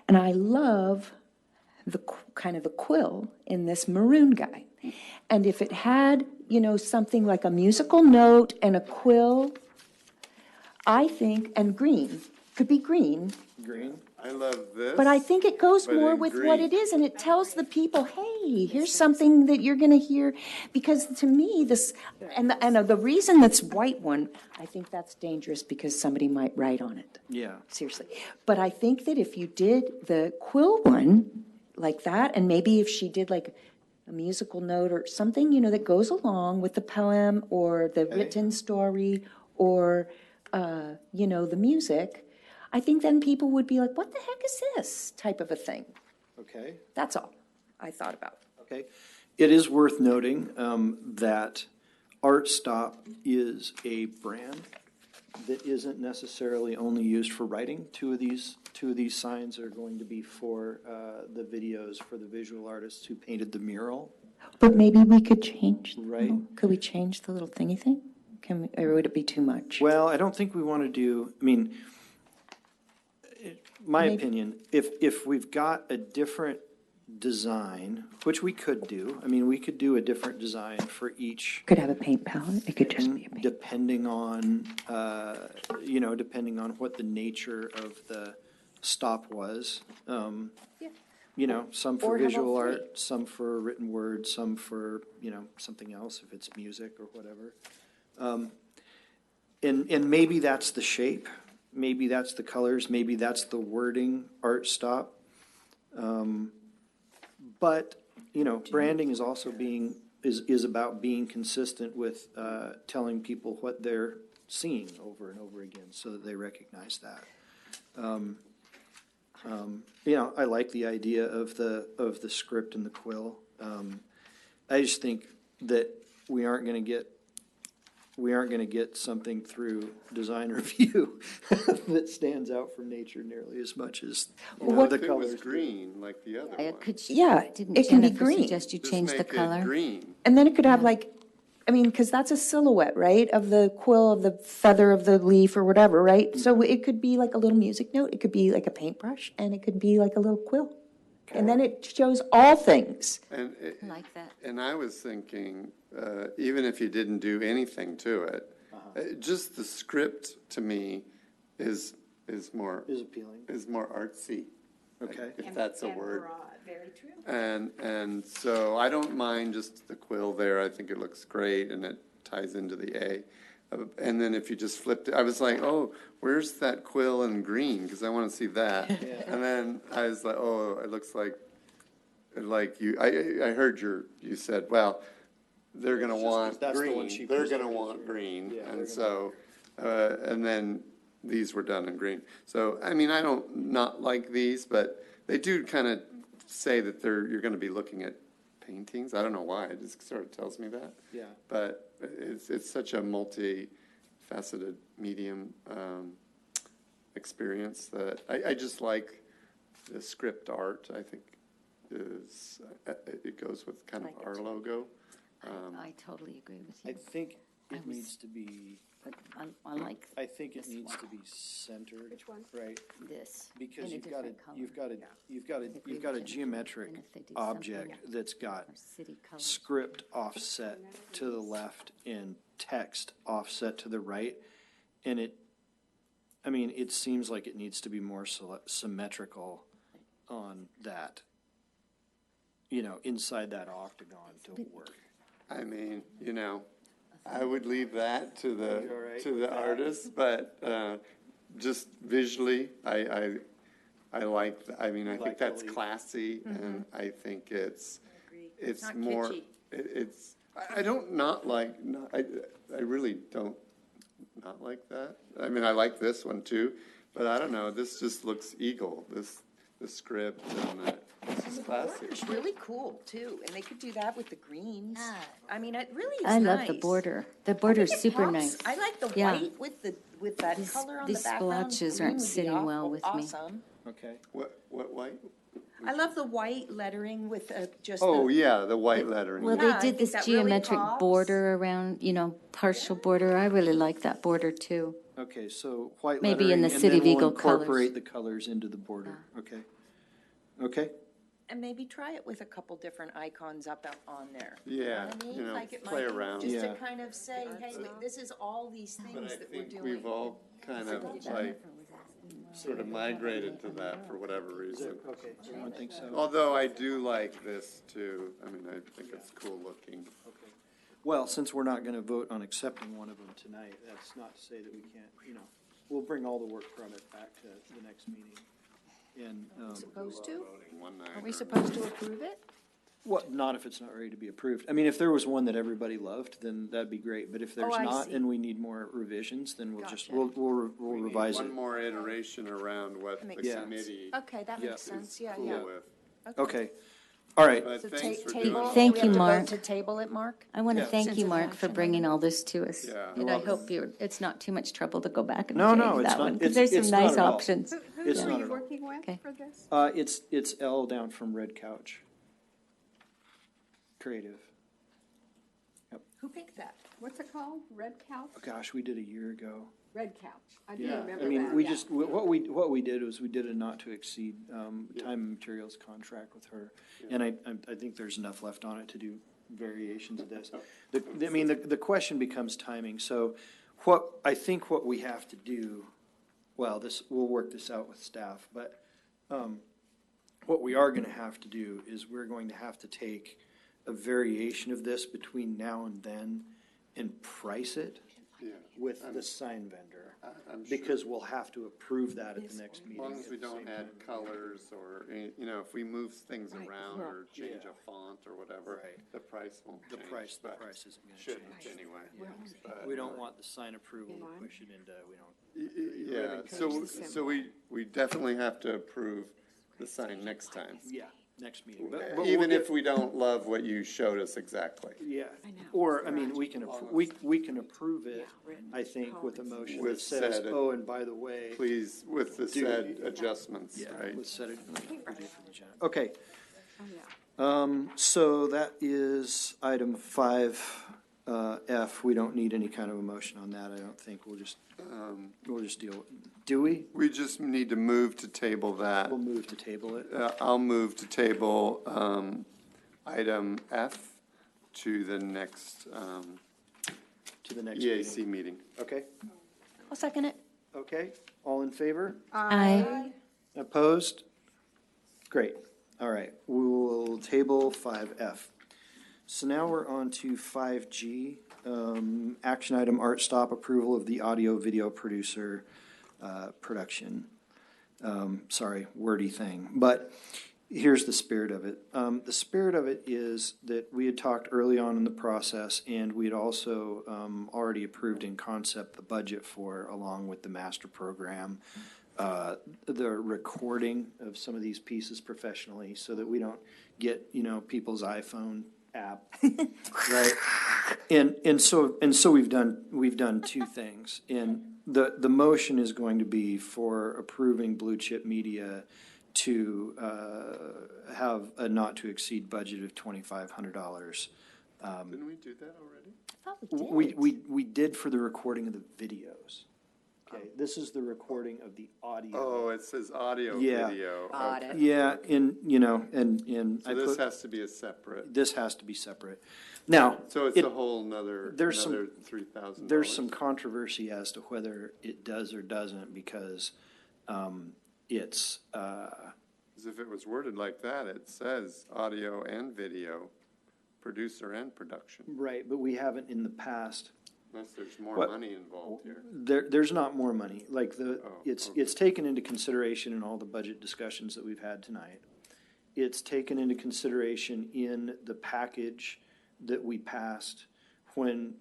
And I love the kind of the quill in this maroon guy. And if it had, something like a musical note and a quill, I think, and green, could be green. Green. I love this. But I think it goes but more in with what green. it is, and it tells the people, hey, here's something that you're going to hear. Because to me, this, and the reason that's white one, I think that's dangerous because somebody might write on it. Yeah. Seriously. But I think that if you did the quill one like that, and maybe if she did like a musical note or something, that goes along with the poem or the written story or, the music, I think then people would be like, what the heck is this type of a thing? Okay. That's all I thought about. Okay. It is worth noting that Art Stop is a brand that isn't necessarily only used for writing. Two of these signs are going to be for the videos for the visual artists who painted the mural. But maybe we could change. Right. Could we change the little thingy thing? Or would it be too much? Well, I don't think we want to do, my Maybe. opinion, if we've got a different design, which we could do, we could do a different design for each. Could have a paint palette. It could just be a paint. Depending on, depending on what the nature of the stop was. Some for Or have all visual three. art, some for written word, some for, something else, if it's music or whatever. And maybe that's the shape, maybe that's the colors, maybe that's the wording, Art Stop. But, branding is also is about being consistent with telling people what they're seeing over and over again so that they recognize that. I like the idea of the script and the quill. I just think that we aren't going to get something through design review that stands out from nature nearly as much as the What if it colors. was green like the other one? Didn't Didn't can be Jennifer green. suggest you Just change the make it color? green. And then it could have because that's a silhouette, right? Of the quill, of the feather of the leaf or whatever, right? So it could be like a little music note, it could be like a paintbrush, and it could be like a little quill. And then it shows all things. And I like that. And I was thinking, even if you didn't do anything to it, just the script to me is more Is appealing. artsy. Okay. If that's a word. Very true. And so I don't mind just the quill there. I think it looks great and it ties into the A. And then if you just flipped it, I was like, oh, where's that quill in green? Because I want to see that. And then I was like, oh, it looks like you. I heard you said, well, they're going to want that's the one green. she They're going to presented. want green. Yeah, And so, and then these were done in green. So, I mean, I don't not like these, but they do kind of say that you're going to be looking at paintings. I don't know why, it just sort of tells me that. Yeah. But it's such a multi-faceted medium experience that I just like the script art. I think it goes with kind of our logo. I totally agree with I you. think I it was- needs to be, But I like I think it this needs one. to be centered. Which one? Right, this. because in a you've got a, different color. you've got a, agree you've got a with Jennifer. geometric And if they do something object that's got for city colors. script offset to the left and text offset to the right. And it seems like it needs to be more symmetrical on that, inside that octagon to work. I mean, I would leave that to You all right the with that? artist, but just visually, I like. I mean, I Like think the that's leaf. classy, and I think it's Not more. kitschy. It's. I don't not like. I really don't not like that. I mean, I like this one too, but I don't know. This just looks eagle. The script and this is classy. It's really cool too, and they could do that with the greens. Yeah. I mean, it really is I love the nice. border. The I border is think it super pops. nice. I like the Yeah. white with that These- color on these the background. splotches Green aren't would be sitting well with me. awesome. Okay. What white? I love the white lettering with just Oh the, yeah, the white lettering. Well, Yeah, they I did think this that really geometric pops. border around, partial border. I really like that border too. Okay, so white Maybe lettering, in the and City then of we'll Eagle colors. incorporate the colors into the border. Okay. Okay. and maybe try it with a couple different icons up on there. Yeah, what I mean? you know, Like it play might be around. Just Yeah. to kind of say, hey, this is all these But things I that we're think doing. we've all kind of like sort of migrated to that for whatever reason. Okay, everyone thinks so? Although I do like this too. I mean, I think it's cool looking. Okay. Well, since we're not gonna vote on accepting one of them tonight, that's not to say that we can't, we'll bring all the work from it back to the next meeting. And, Supposed to? Voting one night Are we or- supposed to approve it? what, not if it's not ready to be approved. I mean, if there was one that everybody loved, then that'd be great, but if there's I not see. and we need more revisions, then we'll just, Gotcha. we'll We need revise it. one more iteration around what the makes sense. committee Okay, that Yeah. makes sense, yeah, cool yeah. with. Okay, all right. But So thanks for doing table, it. Thank we you, have to vote Mark. to table it, Mark? I want to Yeah. thank Since you, it's an Mark, for action bringing all this to us. Yeah. And I hope it's not too much trouble to go back and No, no, change it's that not. one, because It's- there's it's some not nice at all. options. It's Who not are you at all. working with Okay. for this? It's L down from Red Couch. Creative. Who picked that? What's it called? Red Couch? Gosh, we did a year ago. Red Couch. I do Yeah, remember I mean, that. we Yeah. just, what we did was we did a not to exceed, time and materials contract with her. And I think there's enough left on it to do variations of this. The question becomes timing. So I think what we have to do, well, we'll work this out with staff, but, what we are gonna have to do is we're going to have to take a variation of this between now and then and price it Yeah. with the sign vendor. I'm sure. Because we'll have to approve that at the next As meeting. long as we don't add colors or, if we move things around or change a font or whatever, Right. the price won't The change. price but isn't gonna Shouldn't change. anyway. But, We don't want the sign approval to push it into, we don't. Yeah, so we definitely have to approve the sign next time. Yeah, next meeting. But we'll Even get- if we don't love what you showed us exactly. Yeah, or, I mean, we can, we can approve it, I think, with a motion that With says, said- oh, and by the way. Please, with the said adjustments, Yeah, right? with said, okay. Oh, yeah. So that is item 5F. We don't need any kind of a motion on that, I don't think. We'll just deal with, do we? We just need to move to table that. We'll move to table it. I'll move to table item F to the next To the next meeting. EAC meeting. Okay, I'll second it. okay. All in favor? Aye. Opposed? Great. All right, we will table 5F. So now we're on to 5G. Action item, Art Stop, approval of the audio-video producer production. Sorry, wordy thing. But Here's the spirit of it. The spirit of it is that we had talked early on in the process, and we had also already approved in concept the budget for, along with the master program, the recording of some of these pieces professionally, so that we don't get, people's iPhone app, right? And so we've done two things. And the motion is going to be for approving Blue Chip Media to have a not to exceed budget of $2,500. Didn't we do that already? We did for the recording of the videos. Okay, this is the recording of the audio. Oh, it says audio, Yeah. video. Got Okay. it. Yeah, and So this has to be a separate, this has to be separate. Now, so it's a whole another there's some- $3,000. there's some controversy as to whether it does or doesn't, because it's, Because if it was worded like that, it says audio and video, producer and production, right, but we haven't in the past. unless there's more What- money involved here. There's not more money, like Oh, it's okay. taken into consideration in all the budget discussions that we've had tonight. It's taken into consideration in the package that we passed when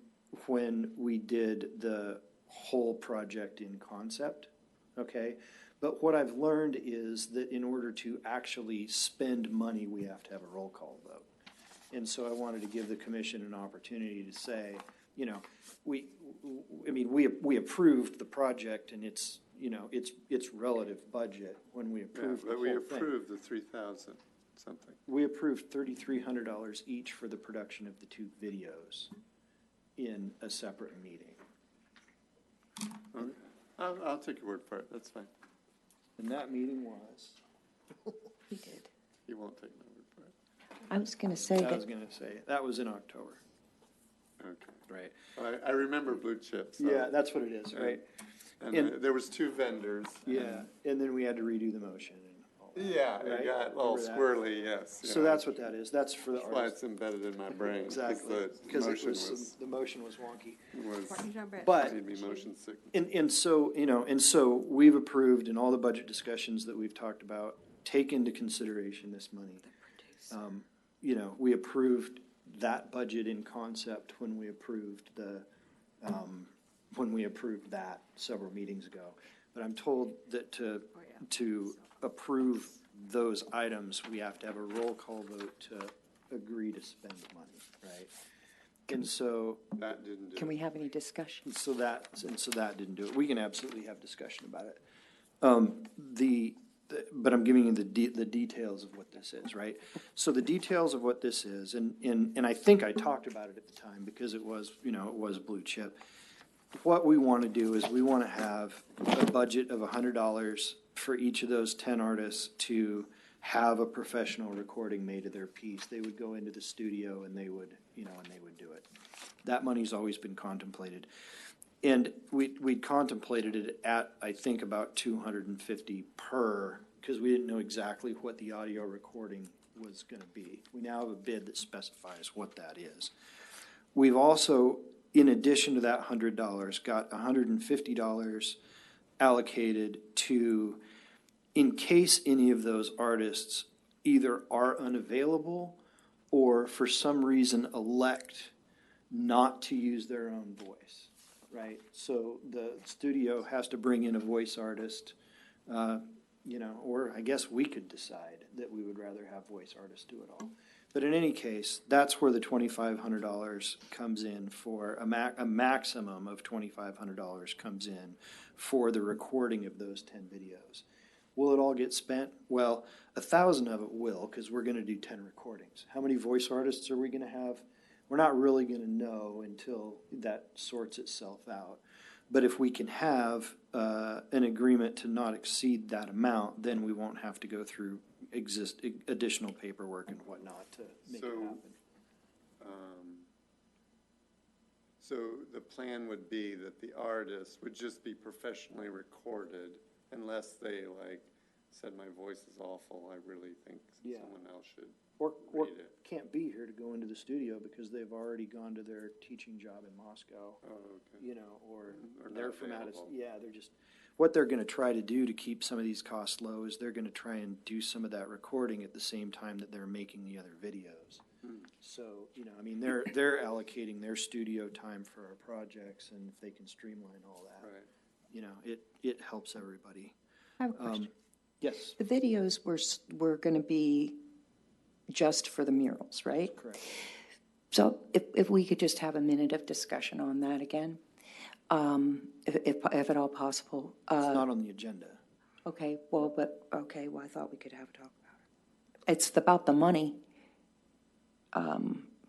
we did the whole project in concept, okay? But what I've learned is that in order to actually spend money, we have to have a roll call vote. And so I wanted to give the commission an opportunity to say, we approved the project and it's relative budget when we Yeah, approved the but whole we thing. approved the 3,000 something. We approved $3,300 each for the production of the two videos in a separate meeting. Okay. I'll take your word for it, that's fine. And that meeting was, We did. You won't take my word for it. I was going to say I was that, gonna say, that was in October, Okay. right? I remember Blue Chip, so. Yeah, that's what it is, right? And and- there was two vendors. Yeah, and then we had to redo the motion and all that. Yeah, Right? it got all Remember that? squirrely, yes. So yeah. that's what that is, that's for the That's why artists. it's embedded in my brain. Exactly, Because because the the motion was wonky. motion was, But, made me motion sick. and so we've approved in all the budget discussions that we've talked about, take into consideration this money. We approved that budget in concept when we approved that several meetings ago. But I'm told that to approve those items, we have to have a roll call vote to agree to spend the money, right? And so, That didn't do can it. we have any discussion? so that didn't do it. We can absolutely have discussion about it. But I'm giving you the details of what this is, right? So the details of what this is, and I think I talked about it at the time because it was Blue Chip. What we want to do is we want to have a budget of $100 for each of those 10 artists to have a professional recording made of their piece. They would go into the studio and they would do it. That money's always been contemplated. And we'd contemplated it at, I think, about $250 per, because we didn't know exactly what the audio recording was going to be. We now have a bid that specifies what that is. We've also, in addition to that $100, got $150 allocated to, in case any of those artists either are unavailable or for some reason elect not to use their own voice. Right, so the studio has to bring in a voice artist, or I guess we could decide that we would rather have voice artists do it all. But in any case, that's where the $2,500 comes in for a maximum of $2,500 comes in for the recording of those 10 videos. Will it all get spent? Well, 1,000 of it will, because we're going to do 10 recordings. How many voice artists are we going to have? We're not really going to know until that sorts itself out. But if we can have an agreement to not exceed that amount, then we won't have to go through additional paperwork and whatnot to make it So- happen. So the plan would be that the artist would just be professionally recorded unless they said my voice is awful, I really think Yeah. someone else should Or read it. can't be here to go into the studio because they've already gone to their teaching job in Moscow, Oh, okay. you know, or Or they're not from out of, available. yeah, they're just, what they're gonna try to do to keep some of these costs low is they're gonna try and do some of that recording at the same time that they're making the other videos. So, you know, I mean, they're allocating their studio time for our projects, and if they can streamline all that, Right. you know, it helps everybody. I have a question. Yes, The videos were going to be just for the murals, right? correct. So if we could just have a minute of discussion on that again, if at all possible. It's not on the agenda. Okay, well, I thought we could have a talk about it. It's about the money.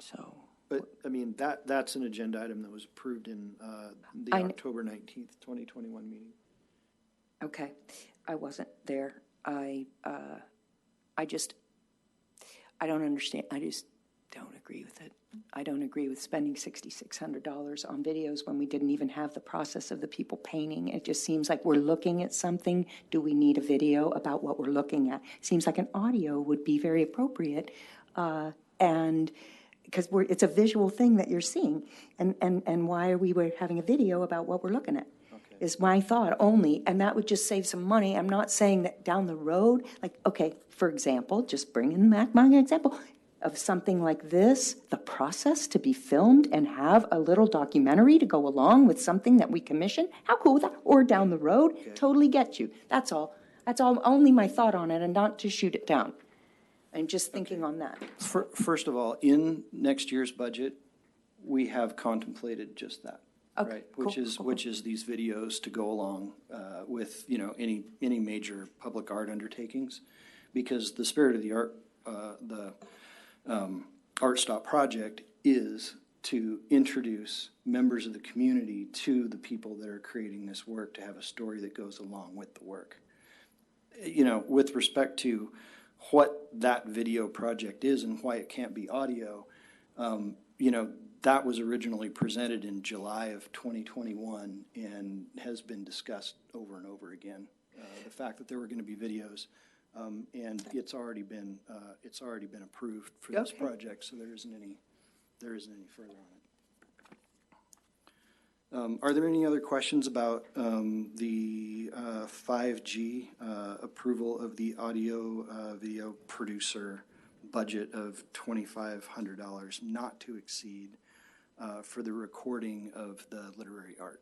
So, But, I mean, that's an agenda item that was approved in the I kn- October 19th, 2021 meeting. okay, I wasn't there. I don't understand. I just don't agree with it. I don't agree with spending $6,600 on videos when we didn't even have the process of the people painting. It just seems like we're looking at something. Do we need a video about what we're looking at? Seems like an audio would be very appropriate, and because it's a visual thing that you're seeing. And why are we having a video about what we're looking at? Is my thought only, and that would just save some money. I'm not saying that down the road, like, okay, for example, just bring in my example of something like this, the process to be filmed and have a little documentary to go along with something that we commission. How cool is that? Or down the road, totally get you. That's all. That's all, only my thought on it, and not to shoot it down. I'm just thinking on that. First of all, in next year's budget, we have contemplated just that. Okay, Right, cool, which is these videos to go along with, you know, any major public art undertakings. Because the spirit of the Art Stop project is to introduce members of the community to the people that are creating this work, to have a story that goes along with the work. You know, with respect to what that video project is and why it can't be audio, you know, that was originally presented in July of 2021 and has been discussed over and over again. The fact that there were going to be videos, and it's already been approved for this project, so there isn't any further on it. Are there any other questions about the 5G approval of the audio video producer budget of $2,500 not to exceed for the recording of the literary art?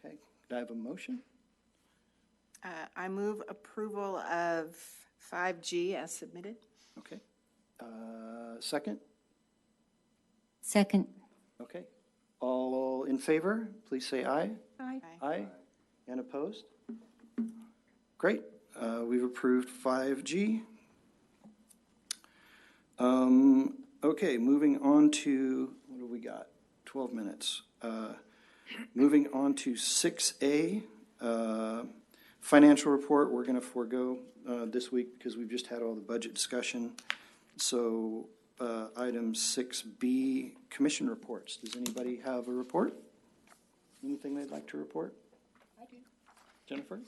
Okay, could I have a motion? I move approval of 5G as submitted. Okay. Second? Second. Okay. All in favor, please say aye. Aye. Aye. And opposed? Great. We've approved 5G. Okay, moving on to, what do we got? 12 minutes. Moving on to 6A, financial report. We're going to forego this week because we've just had all the budget discussion. So item 6B, commission reports. Does anybody have a report? Anything they'd like to report? I do. Jennifer?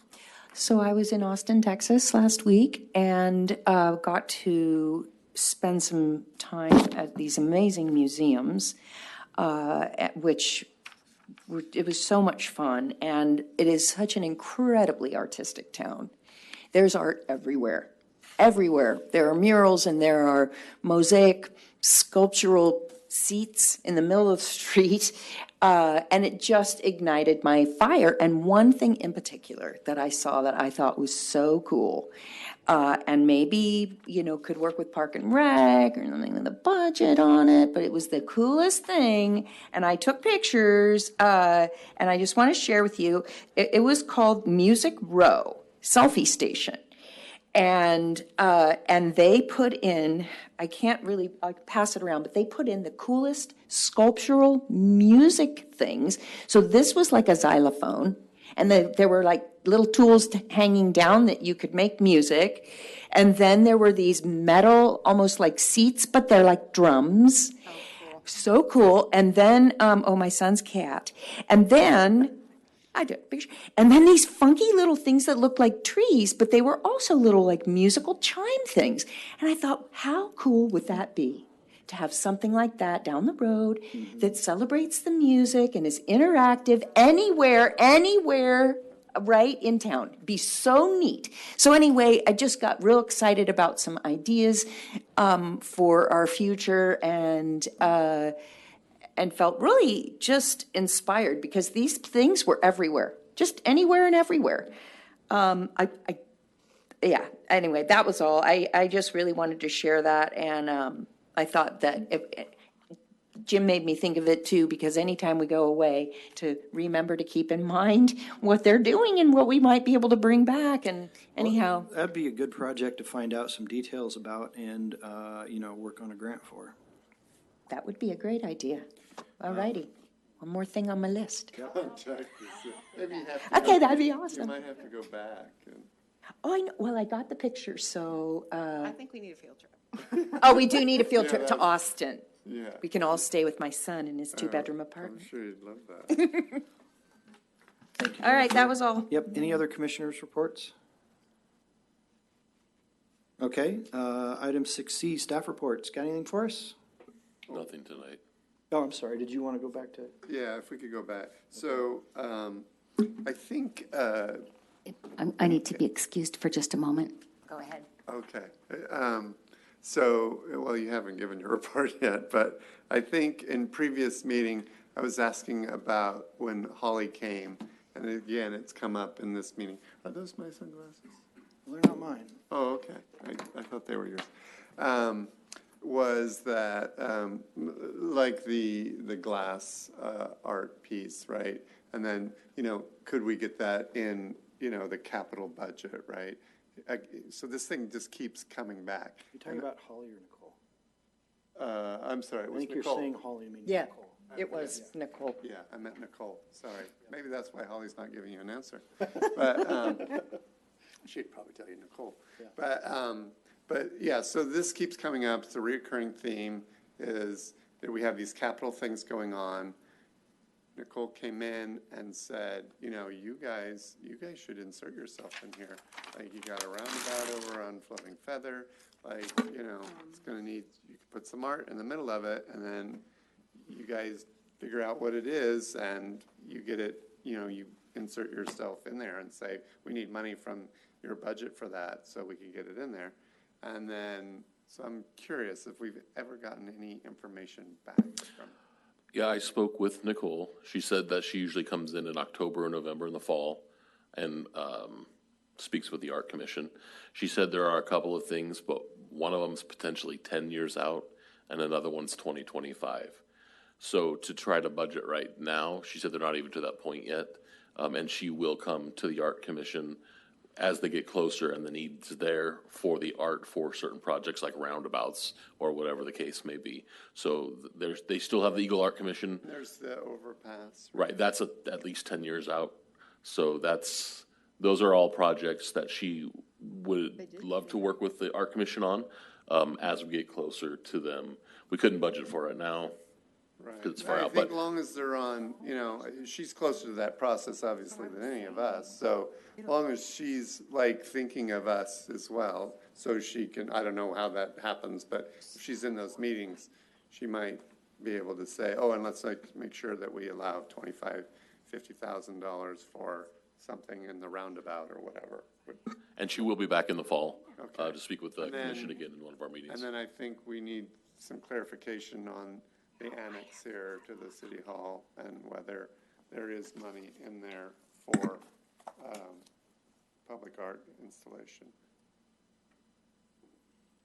So I was in Austin, Texas last week and got to spend some time at these amazing museums, which it was so much fun. And it is such an incredibly artistic town. There's art everywhere. Everywhere. There are murals and there are mosaic sculptural seats in the middle of the street. And it just ignited my fire. And one thing in particular that I saw that I thought was so cool, and maybe, you know, could work with Park and Rec or something with the budget on it, but it was the coolest thing. And I took pictures, and I just want to share with you. It was called Music Row Selfie Station. And they put in, I can't really pass it around, but they put in the coolest sculptural music things. So this was like a xylophone, and there were like little tools hanging down that you could make music. And then there were these metal, almost like seats, but they're like drums. Oh, cool. So cool. And then, my son's cat. And then I took a picture. And then these funky little things that looked like trees, but they were also little like musical chime things. And I thought, how cool would that be to have something like that down the road that celebrates the music and is interactive anywhere, right in town. Be so neat. So anyway, I just got real excited about some ideas for our future and felt really just inspired because these things were everywhere, just anywhere and everywhere. Yeah, anyway, that was all. I just really wanted to share that, and I thought that Jim made me think of it too, because anytime we go away, to remember to keep in mind what they're doing and what we might be able to bring back, and anyhow. That'd be a good project to find out some details about and, work on a grant for. That would be a great idea. All righty. One more thing on my list. Contact us. Maybe you have to Okay, go- that'd be You awesome. might have to go back and. Oh, I know. Well, I got the picture, so, I think we need a field trip. oh, we do need a field Yeah, trip to that's- Austin. Yeah. We can all stay with my son in his Oh, two-bedroom I'm apartment. sure you'd love that. All right, that was all. Yep, any other commissioners' reports? Okay, item 6C, staff reports. Got anything for us? Nothing tonight. Oh, I'm sorry, did you want to go back to? Yeah, if we could go back. So, I think, I need to be excused for just a moment. Go ahead. okay. Well, you haven't given your report yet, but I think in previous meeting, I was asking about when Holly came, and again, it's come up in this meeting. Are those my sunglasses? They're not mine. Oh, okay. I thought they were yours. Was that, like the glass art piece, right? And then, could we get that in, the capital budget, right? So this thing just keeps coming back. You talking about Holly or Nicole? I'm sorry, it I was think you're Nicole. saying Holly, I mean Yeah, Nicole. it was Nicole. Yeah, I meant Nicole, sorry. Maybe that's why Holly's not giving you an answer. But, she'd probably tell you Nicole. But yeah, so this keeps coming up. It's a reoccurring theme is that we have these capital things going on. Nicole came in and said, you guys should insert yourself in here. Like, you got a roundabout over on Floating Feather, it's gonna need, you can put some art in the middle of it, and then you guys figure out what it is, and you get it, you insert yourself in there and say, we need money from your budget for that, so we can get it in there. And then, so I'm curious if we've ever gotten any information back from. Yeah, I spoke with Nicole. She said that she usually comes in October or November in the fall and speaks with the Art Commission. She said there are a couple of things, but one of them's potentially 10 years out and another one's 2025. So to try to budget right now, she said they're not even to that point yet. And she will come to the Art Commission as they get closer and the needs there for the art for certain projects like roundabouts or whatever the case may be. So they still have the Eagle Art Commission. There's the overpass. Right, that's at least 10 years out. So those are all projects that she would love to work with the Art Commission on as we get closer to them. We couldn't budget for it now because it's far out. I think long as they're on, she's closer to that process obviously than any of us. So long as she's like thinking of us as well, so she can, I don't know how that happens, but if she's in those meetings, she might be able to say, oh, and let's make sure that we allow $50,000 for something in the roundabout or whatever. And she will be back in the fall Okay. to speak with the commission again in one of our meetings. And then I think we need some clarification on the annex here to the city hall and whether there is money in there for public art installation.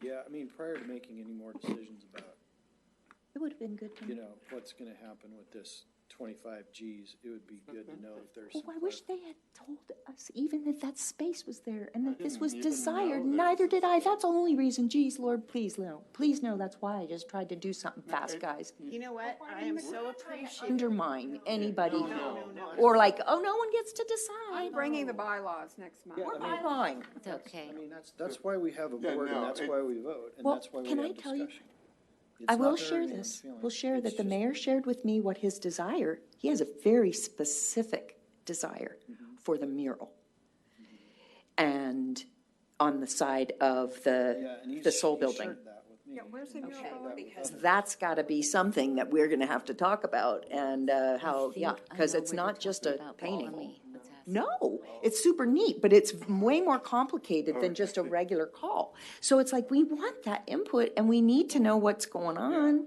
Yeah, I mean, prior to making any more decisions about, It would have been good to know. what's going to happen with this 25 Gs, it would be good to know if there's Well, some. I wish they had told us even that space was there and that this didn't was even desired. know there Neither was did I. That's the only reason. Geez, Lord, please no. Please no, that's why I just tried to do something fast, guys. You know what? I am so appreciative. Undermine anybody. No. Or like, oh, no one gets to I'm decide. bringing the bylaws next month. We're byline. It's okay. I mean, that's why we have a Yeah, board and no, that's it- why we vote and Well, that's why we can have I tell you- discussion. I It's will not to hurt share anyone's this. feelings. We'll share It's that the just- mayor shared with me what his desire. He has a very specific desire for the mural. And on the side of the Soul Building. Yeah, where's the mural going? Because that's got to be something that we're going to have to talk about, and how, yeah, because it's not just a painting. No, it's super neat, but it's way more complicated than just a regular call. So it's like, we want that input, and we need to know what's going on.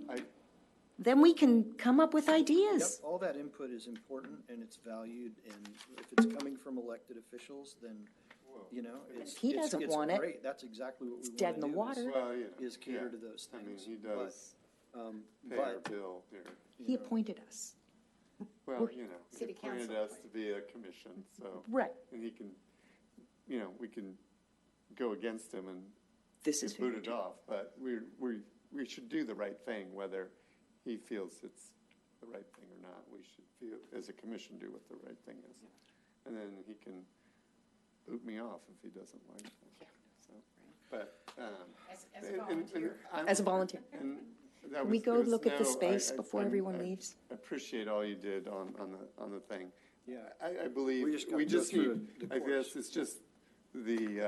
Then we can come up with Yep, ideas. all that input is important and it's valued, and if it's coming from elected officials, then, you know, it's. He doesn't it's want it. great. That's exactly what we want to do. Dead in the water. Well, you know, Is cater yeah. to those I mean, things. he does pay our But, bill here. He appointed us. Well, you know, he City appointed council us to be a commission, so. Right. And he can, you know, we can go against him and This is who boot you it do. off, but we should do the right thing, whether he feels it's the right thing or not. We should feel, as a commission, do what the right thing is. And then he can boot me off if he doesn't like it. So, but, As a volunteer. As a volunteer. And that Can we was- go there was look at the no- space before everyone I leaves? appreciate all you did on the thing. Yeah. I believe, We just gotta we go just through need, the I course. guess it's just you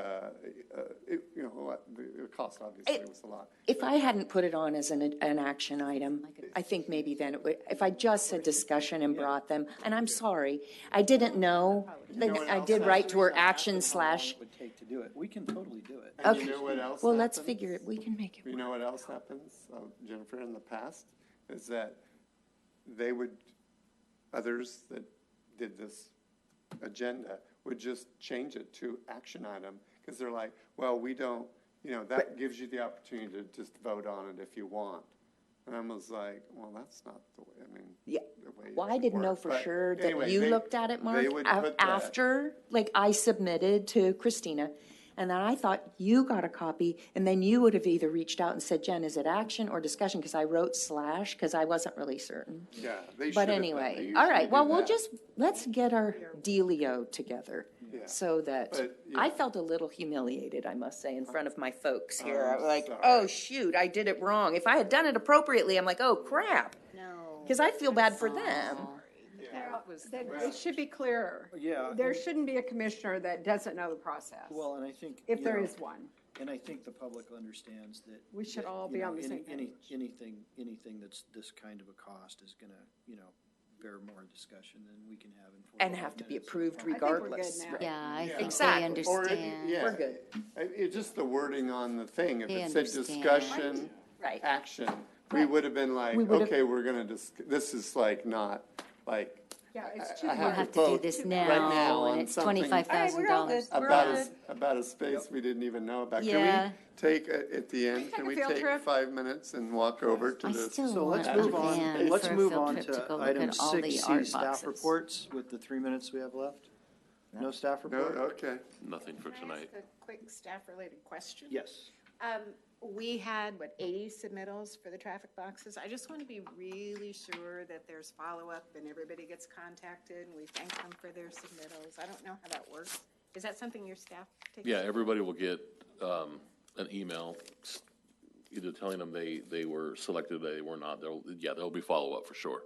know, the cost obviously was a lot. If I hadn't put it on as an action item, I think maybe then it would, if I just said discussion and brought them, and I'm sorry, I didn't know. I did write to her action / How long it would take to do it. We can totally do it. And you Okay. know what else Well, let's happens? figure it, we can make it You work. know what else happens, Jennifer, in the past, is that others that did this agenda would just change it to action item, because they're like, well, we don't, you know, that gives you the opportunity to just vote on it if you want. And I was like, well, that's not the way, I mean. Yeah. the way it Well, I should didn't know work. for But sure that anyway, you they- looked at it, Mark, they would put that- after, like, I submitted to Christina. And then I thought you got a copy, and then you would have either reached out and said, Jen, is it action or discussion? Because I wrote / because I wasn't really certain. Yeah, they should But have done- anyway, they all usually right, do well, that. let's get our dealio together. Yeah. So that, But, I yeah. felt a little humiliated, I must say, in front of my folks here. I'm I'm like, sorry. oh, shoot, I did it wrong. If I had done it appropriately, I'm like, oh, crap. No. Because I feel bad for them. It should be clearer. Yeah. There shouldn't be a commissioner that doesn't know the process, Well, and I think. if you there know, is one. And I think the public understands that. We should that, all you be know, on the same page. Anything that's this kind of a cost is gonna, you know, bear more discussion than we can have in 45 And have to be minutes. approved we're good regardless. now. Right. Yeah, I think Exactly. they Or it- understand. yeah. We're good. It's just the wording on the thing. If They it said understand. discussion, Right. action, we would have been like, We would've- okay, we're gonna this is like not, like, Yeah, it's too I We'll have have to do vote this right now, now and on it's something- $25,000. about a space we didn't even know about. Yeah. Can we take, at the end, take can a we field take trip? 5 minutes and walk over to I this? still So want let's a move on, van let's for a move field on trip to to go look item at all the 6C, art staff boxes. reports with the 3 minutes we have left. No staff No, report? okay. Nothing for tonight. Ask a quick staff-related question? Yes. We had, 80 submittals for the traffic boxes? I just want to be really sure that there's follow-up and everybody gets contacted and we thank them for their submittals. I don't know how that works. Is that something your staff takes? Yeah, everybody will get an email either telling them they were selected, they were not. There'll be follow-up for sure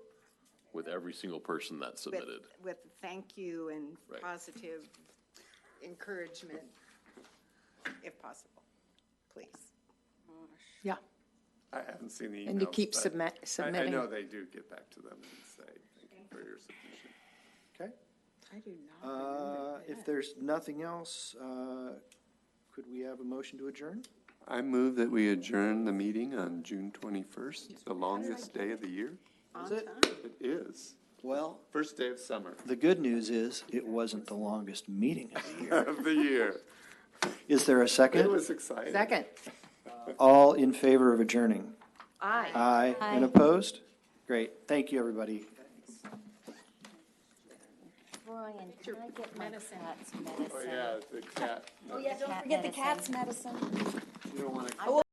with every single person that submitted. With thank you and Right. positive encouragement, if possible, please. Yeah. I haven't seen the emails. And to keep but submitting. I know they do get back to them and say, thank you for your submission. Okay. I do not remember If that. there's nothing else, could we have a motion to adjourn? I move that we adjourn the meeting on June 21st, the longest day of the year. Is it? It is. Well, First day of summer the good news is it wasn't the longest meeting of the year. of the year. Is there a It second? was exciting. Second. All in favor of adjourning? Aye. Aye. And Aye. opposed? Great. Thank you, everybody. Brian, can I get my cat's Oh, medicine? yeah, the cat. Oh, yeah, don't forget the cat's medicine. You don't want to.